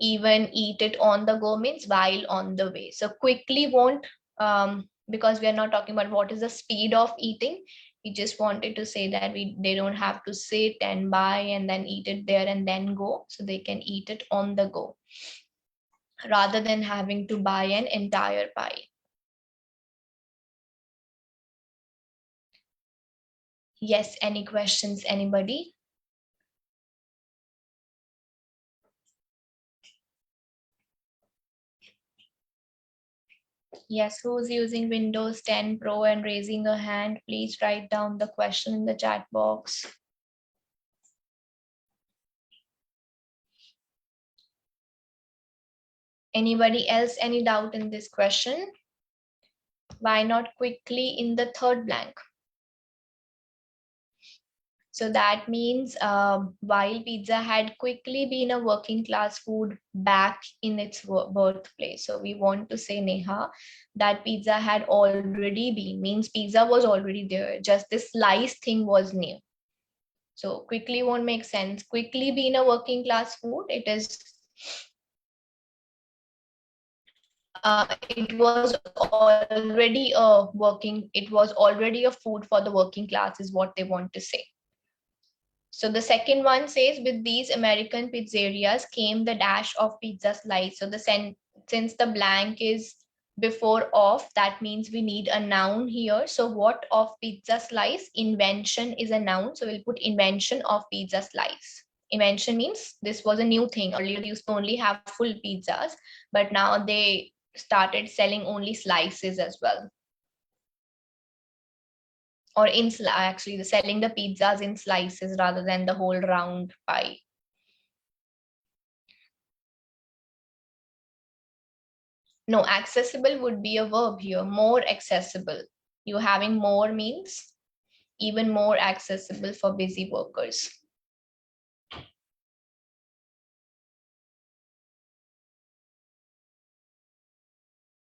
even eat it on the go means while on the way. So quickly won't, because we are not talking about what is the speed of eating. We just wanted to say that they don't have to sit and buy and then eat it there and then go. So they can eat it on the go rather than having to buy an entire pie. Yes, any questions, anybody? Yes, who's using Windows 10 Pro and raising a hand? Please write down the question in the chat box. Anybody else, any doubt in this question? Why not quickly in the third blank? So that means while pizza had quickly been a working class food back in its birthplace. So we want to say, Neha, that pizza had already been, means pizza was already there. Just this slice thing was new. So quickly won't make sense. Quickly being a working class food, it was already a food for the working class is what they want to say. So the second one says, with these American pizzerias came the dash of pizza slice. So since the blank is before of, that means we need a noun here. So what of pizza slice? Invention is a noun. So we'll put invention of pizza slice. Invention means this was a new thing. Earlier they used to only have full pizzas, but now they started selling only slices as well. Or actually selling the pizzas in slices rather than the whole round pie. No, accessible would be a verb here, more accessible. You having more means even more accessible for busy workers.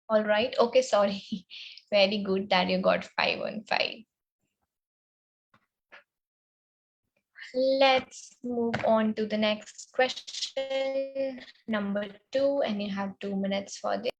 All right, okay, sorry. Very good that you got 515. Let's move on to the next question, number 2, and you have 2 minutes for this.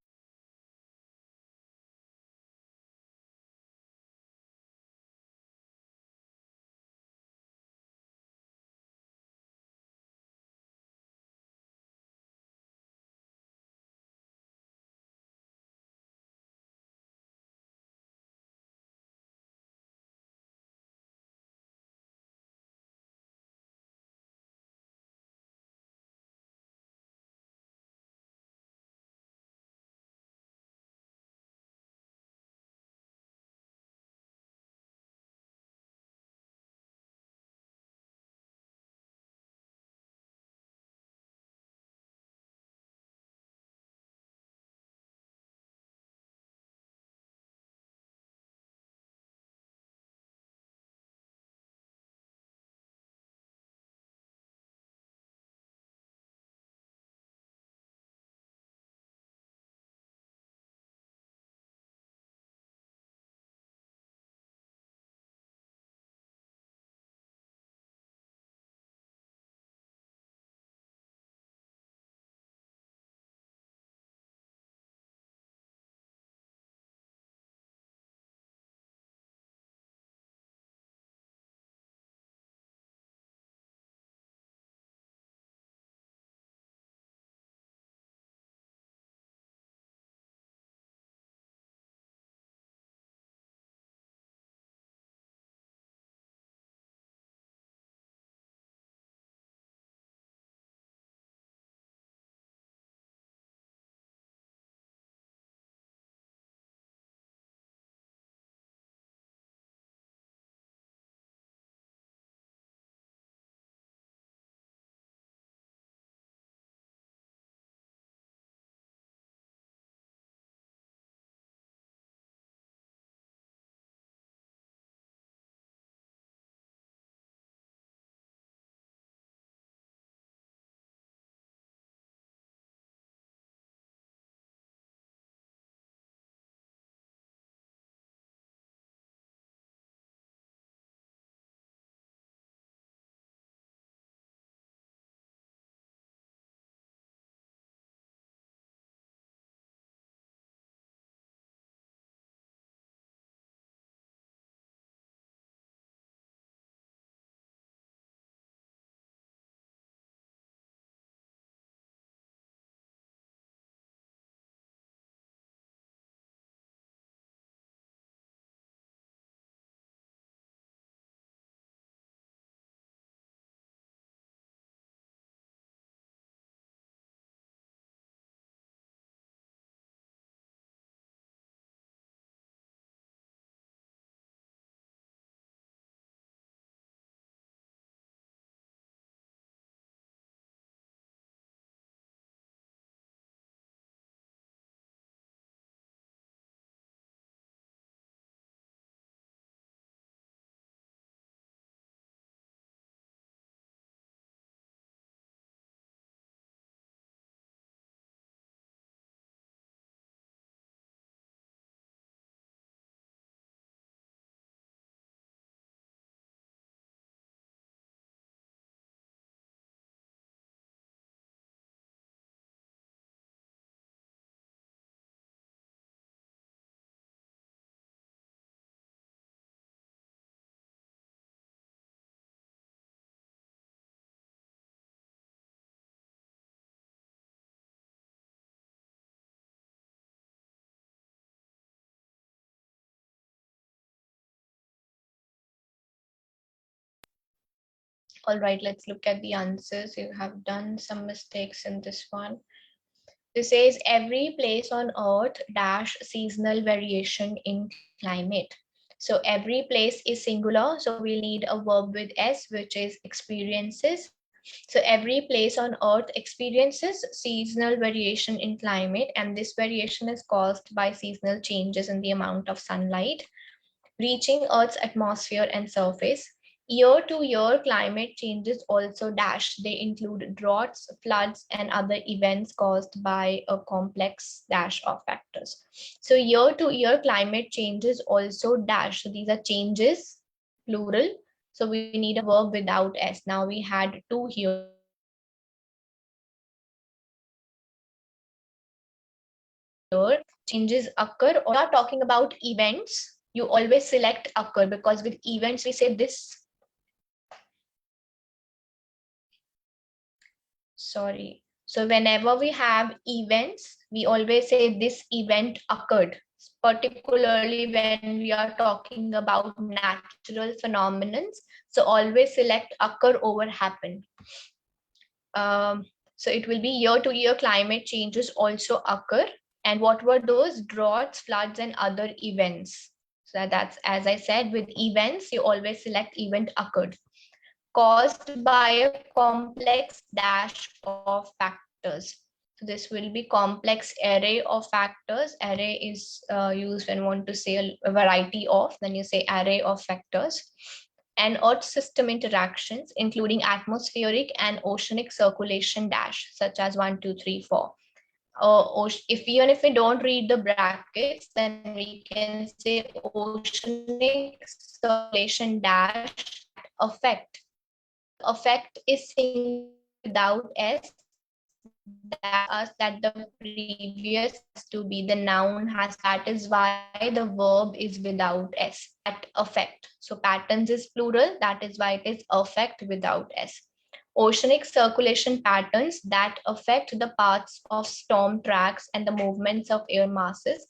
All right, let's look at the answers. You have done some mistakes in this one. This says every place on earth dash seasonal variation in climate. So every place is singular, so we need a verb with S, which is experiences. So every place on earth experiences seasonal variation in climate, and this variation is caused by seasonal changes in the amount of sunlight reaching Earth's atmosphere and surface. Year-to-year climate changes also dash. They include droughts, floods, and other events caused by a complex dash of factors. So year-to-year climate changes also dash. So these are changes, plural. So we need a verb without S. Now we had two here. Changes occur, or are talking about events, you always select occur, because with events we say this. Sorry. So whenever we have events, we always say this event occurred, particularly when we are talking about natural phenomena. So always select occur over happen. So it will be year-to-year climate changes also occur. And what were those? Droughts, floods, and other events. So that's, as I said, with events, you always select event occurred, caused by a complex dash of factors. So this will be complex array of factors. Array is used when you want to say a variety of, then you say array of factors. And Earth system interactions, including atmospheric and oceanic circulation dash, such as 1, 2, 3, 4. Even if we don't read the brackets, then we can say oceanic circulation dash effect. Effect is single without S. That the previous has to be the noun has. That is why the verb is without S. That effect. So patterns is plural. That is why it is effect without S. Oceanic circulation patterns that affect the paths of storm tracks and the movements of air masses.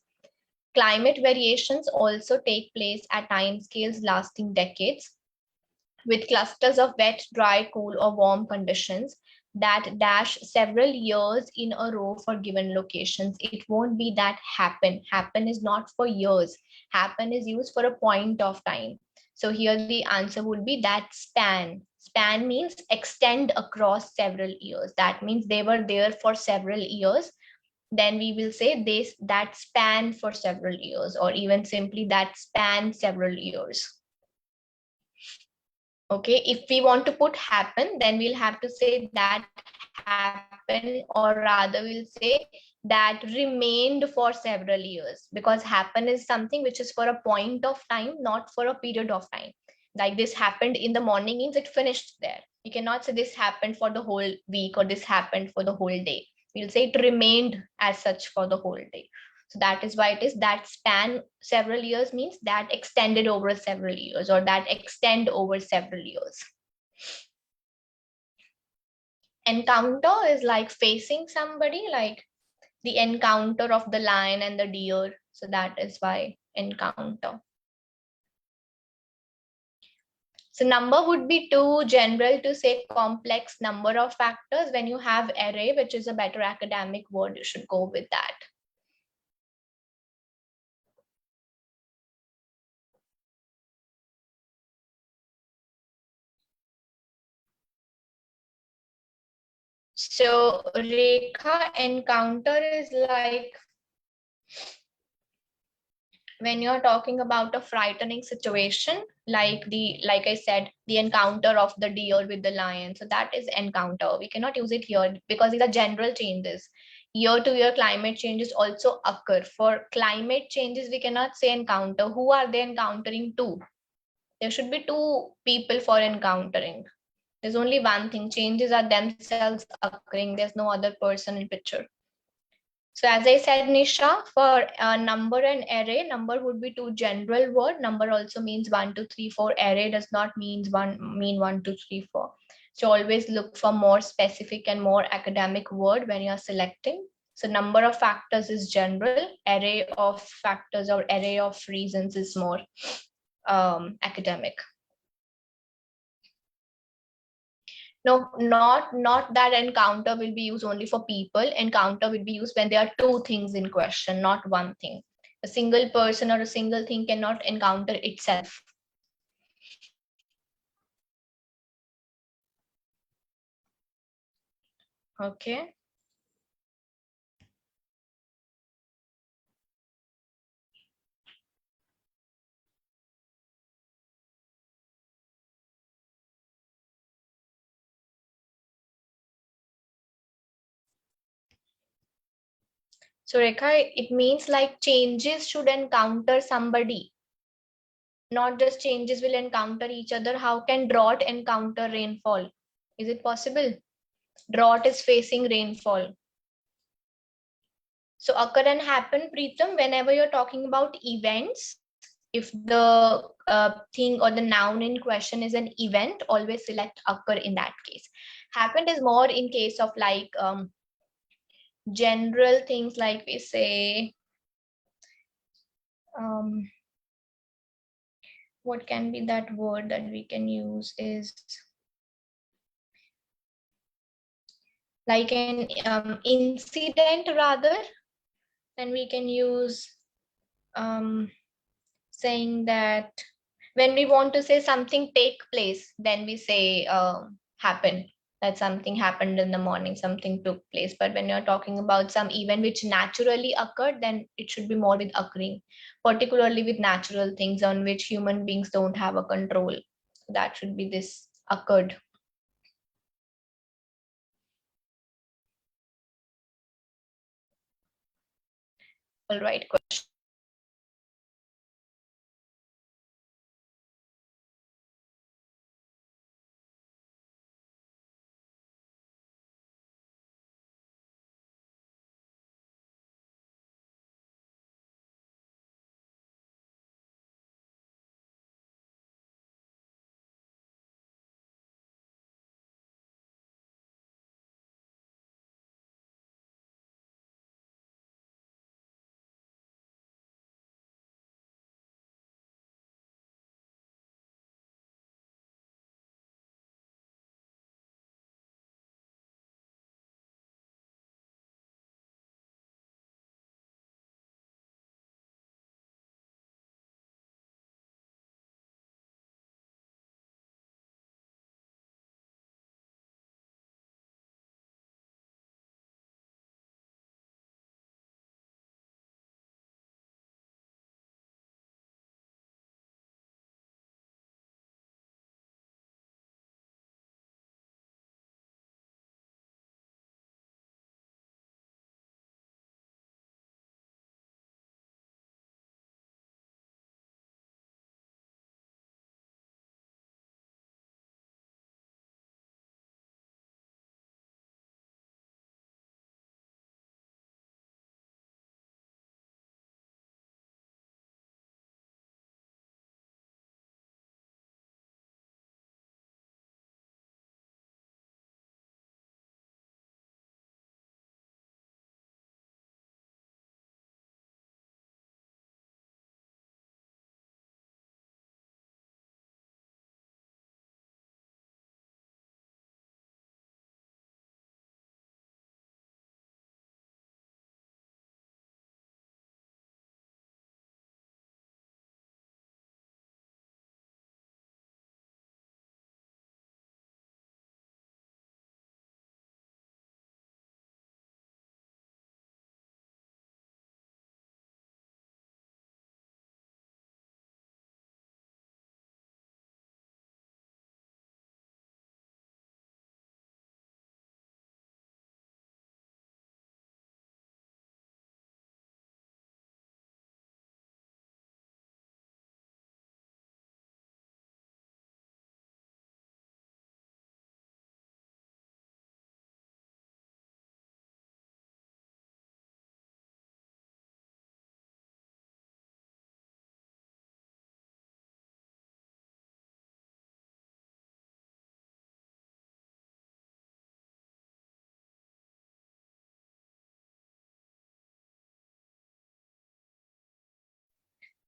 Climate variations also take place at timescales lasting decades, with clusters of wet, dry, cool, or warm conditions that dash several years in a row for given locations. It won't be that happen. Happen is not for years. Happen is used for a point of time. So here the answer would be that span. Span means extend across several years. That means they were there for several years. Then we will say this, that span for several years, or even simply that span several years. Okay, if we want to put happen, then we'll have to say that happen, or rather we'll say that remained for several years, because happen is something which is for a point of time, not for a period of time. Like this happened in the morning means it finished there. You cannot say this happened for the whole week or this happened for the whole day. We'll say it remained as such for the whole day. So that is why it is that span several years means that extended over several years, or that extend over several years. Encounter is like facing somebody, like the encounter of the lion and the deer. So that is why encounter. So number would be too general to say complex number of factors. When you have array, which is a better academic word, you should go with that. So Rekha, encounter is like when you're talking about a frightening situation, like I said, the encounter of the deer with the lion. So that is encounter. We cannot use it here because these are general changes. Year-to-year climate changes also occur. For climate changes, we cannot say encounter. Who are they encountering to? There should be two people for encountering. There's only one thing. Changes are themselves occurring. There's no other person in picture. So as I said, Nisha, for number and array, number would be two general word. Number also means 1, 2, 3, 4. Array does not mean 1, 2, 3, 4. So always look for more specific and more academic word when you are selecting. So number of factors is general. Array of factors or array of reasons is more academic. No, not that encounter will be used only for people. Encounter will be used when there are two things in question, not one thing. A single person or a single thing cannot encounter itself. Okay. So Rekha, it means like changes should encounter somebody. Not just changes will encounter each other. How can drought encounter rainfall? Is it possible? Drought is facing rainfall. So occur and happen, Preetam, whenever you're talking about events, if the thing or the noun in question is an event, always select occur in that case. Happened is more in case of like general things, like we say, what can be that word that we can use is like an incident rather. Then we can use saying that when we want to say something take place, then we say happen, that something happened in the morning, something took place. But when you're talking about some event which naturally occurred, then it should be more with occurring, particularly with natural things on which human beings don't have a control. That should be this occurred. All right, question.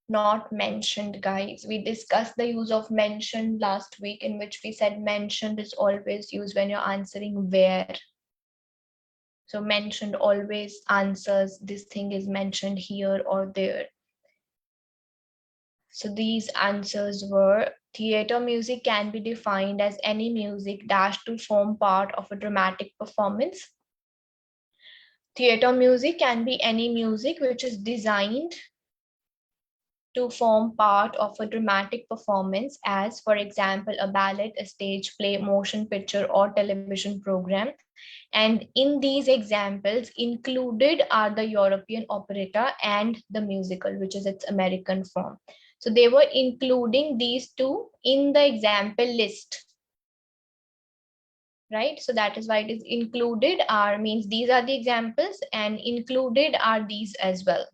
not mentioned, guys. We discussed the use of mentioned last week, in which we said mentioned is always used when you're answering where. So mentioned always answers this thing is mentioned here or there. So these answers were: theater music can be defined as any music dash to form part of a dramatic performance. Theater music can be any music which is designed to form part of a dramatic performance, as for example, a ballet, a stage play, motion picture, or television program. And in these examples, included are the European operetta and the musical, which is its American form. So they were including these two in the example list, right? So that is why it is included are means these are the examples and included are these as well.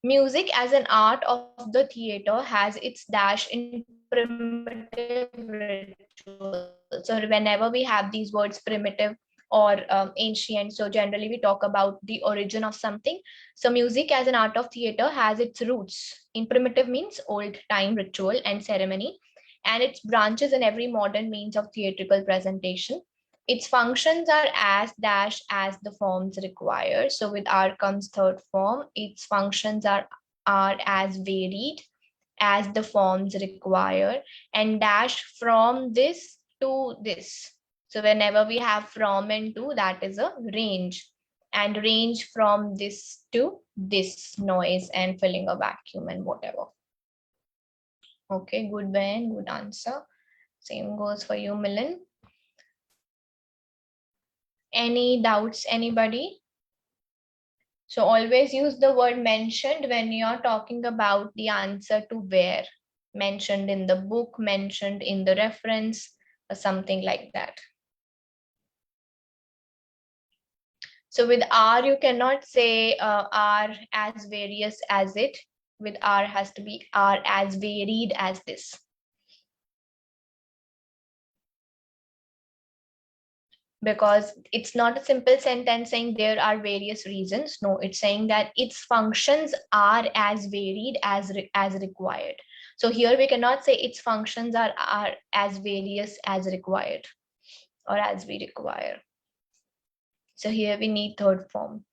Music as an art of the theater has its dash in primitive rituals. So whenever we have these words primitive or ancient, so generally we talk about the origin of something. So music as an art of theater has its roots in primitive means old time ritual and ceremony, and its branches in every modern means of theatrical presentation. Its functions are as dash as the forms require. So with R comes third form. Its functions are as varied as the forms require, and dash from this to this. So whenever we have from and to, that is a range, and range from this to this, noise and filling a vacuum and whatever. Okay, good Ben, good answer. Same goes for you, Milan. Any doubts, anybody? So always use the word mentioned when you're talking about the answer to where. Mentioned in the book, mentioned in the reference, or something like that. So with R, you cannot say R as various as it. With R has to be R as varied as this. Because it's not a simple sentence saying there are various reasons. No, it's saying that its functions are as varied as required. So here we cannot say its functions are as various as required or as we require. So here we need third form.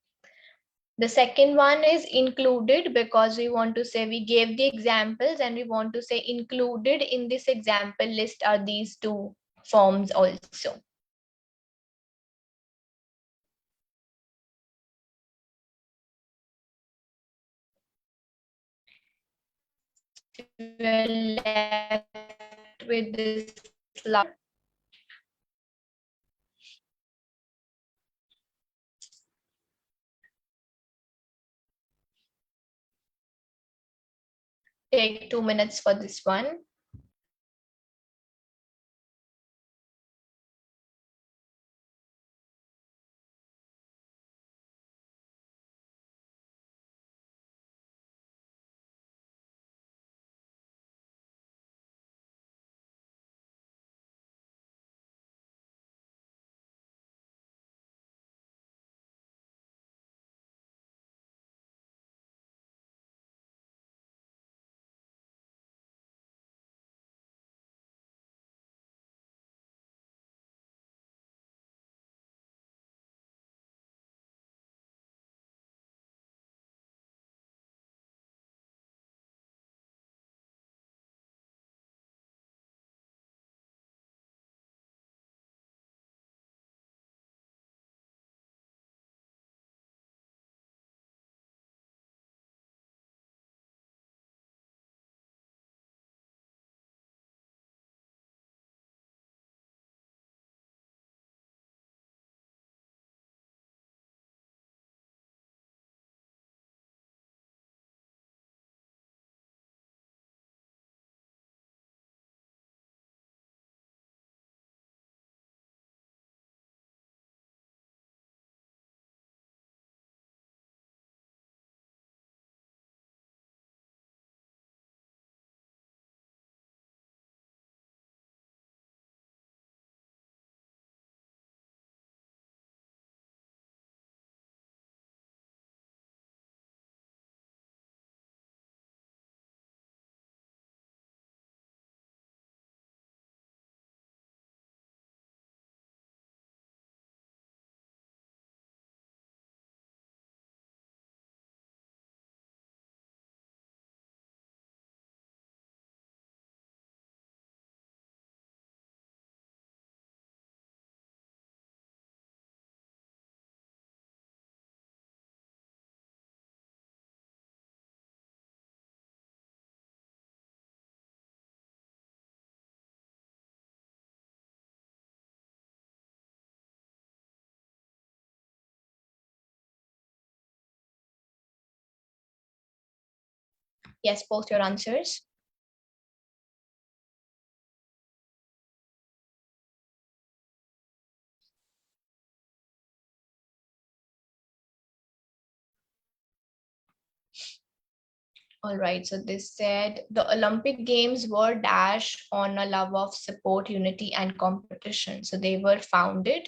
The second one is included, because we want to say we gave the examples and we want to say included in this example list are these two forms also. We're left with this slide. Take 2 minutes for this one. Yes, post your answers. All right, so this said the Olympic Games were dash on a love of support, unity, and competition. So they were founded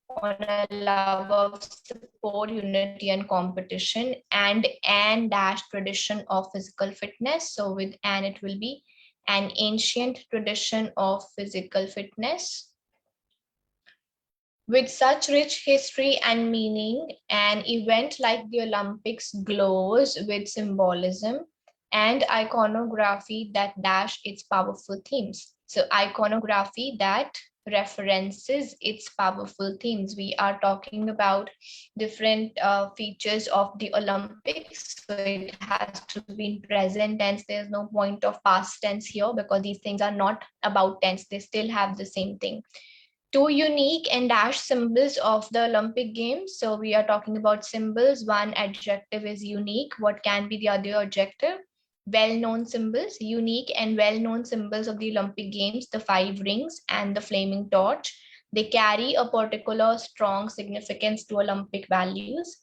on a love of support, unity, and competition, and dash tradition of physical fitness. So with and it will be an ancient tradition of physical fitness. With such rich history and meaning, an event like the Olympics glows with symbolism and iconography that dash its powerful themes. So iconography that references its powerful themes. We are talking about different features of the Olympics. So it has to be in present tense. There's no point of past tense here because these things are not about tense. They still have the same thing. Two unique and dash symbols of the Olympic Games. So we are talking about symbols. One adjective is unique. What can be the other adjective? Well-known symbols, unique and well-known symbols of the Olympic Games, the 5 rings and the flaming torch. They carry a particular strong significance to Olympic values.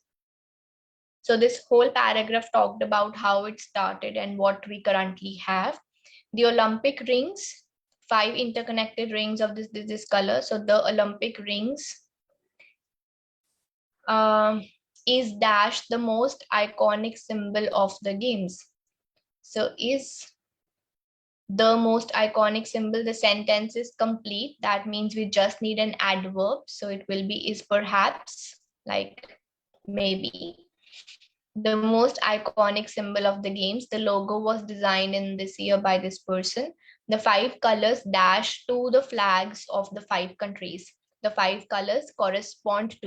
So this whole paragraph talked about how it started and what we currently have. The Olympic rings, 5 interconnected rings of this color. So the Olympic rings is dash the most iconic symbol of the games. So is the most iconic symbol, the sentence is complete. That means we just need an adverb. So it will be is perhaps, like maybe. The most iconic symbol of the games. The logo was designed in this year by this person. The 5 colors dash to the flags of the 5 countries. The 5 colors correspond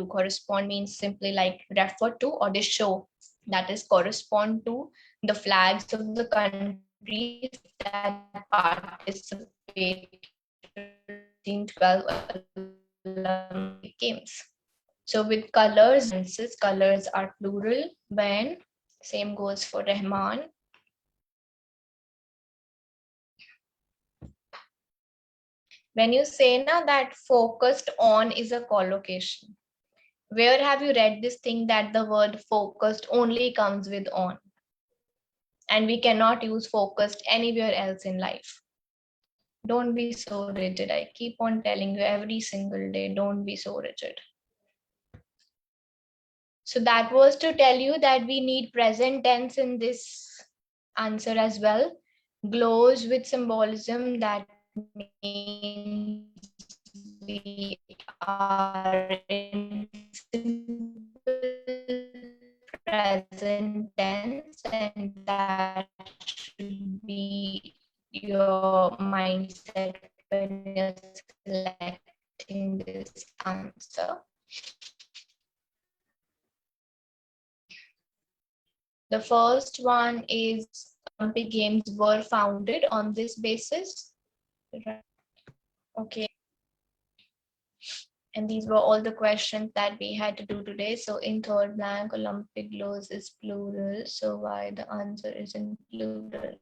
means simply like refer to, or they show, that is correspond to the flags of the countries that participate in 12 Olympic Games. So with colors are plural when, same goes for Rahman. When you say now that focused on is a collocation, where have you read this thing that the word focused only comes with on? And we cannot use focused anywhere else in life. Don't be so rigid. I keep on telling you every single day, don't be so rigid. So that was to tell you that we need present tense in this answer as well. Glows with symbolism, that means we are in present tense, and that should be your mindset when you're selecting this answer. The first one is Olympic Games were founded on this basis. Okay. And these were all the questions that we had to do today. So in third blank, Olympic glows is plural. So why the answer is in plural?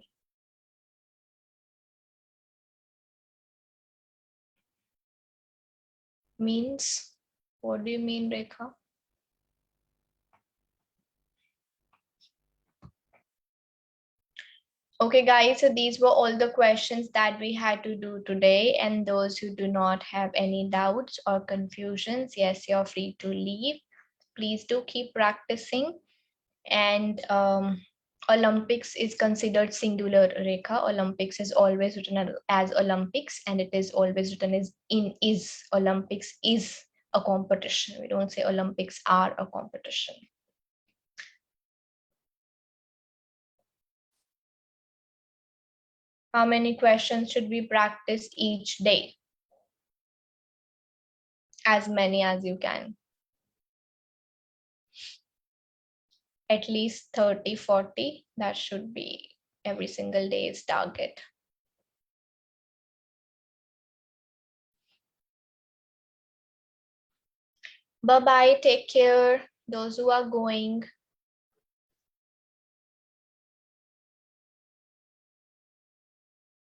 Means, what do you mean, Rekha? Okay, guys, so these were all the questions that we had to do today. And those who do not have any doubts or confusions, yes, you're free to leave. Please do keep practicing. And Olympics is considered singular, Rekha. Olympics is always written as Olympics, and it is always written as is. Olympics is a competition. We don't say Olympics are a competition. How many questions should we practice each day? As many as you can. At least 30, 40. That should be every single day's target. Bye-bye. Take care. Those who are going.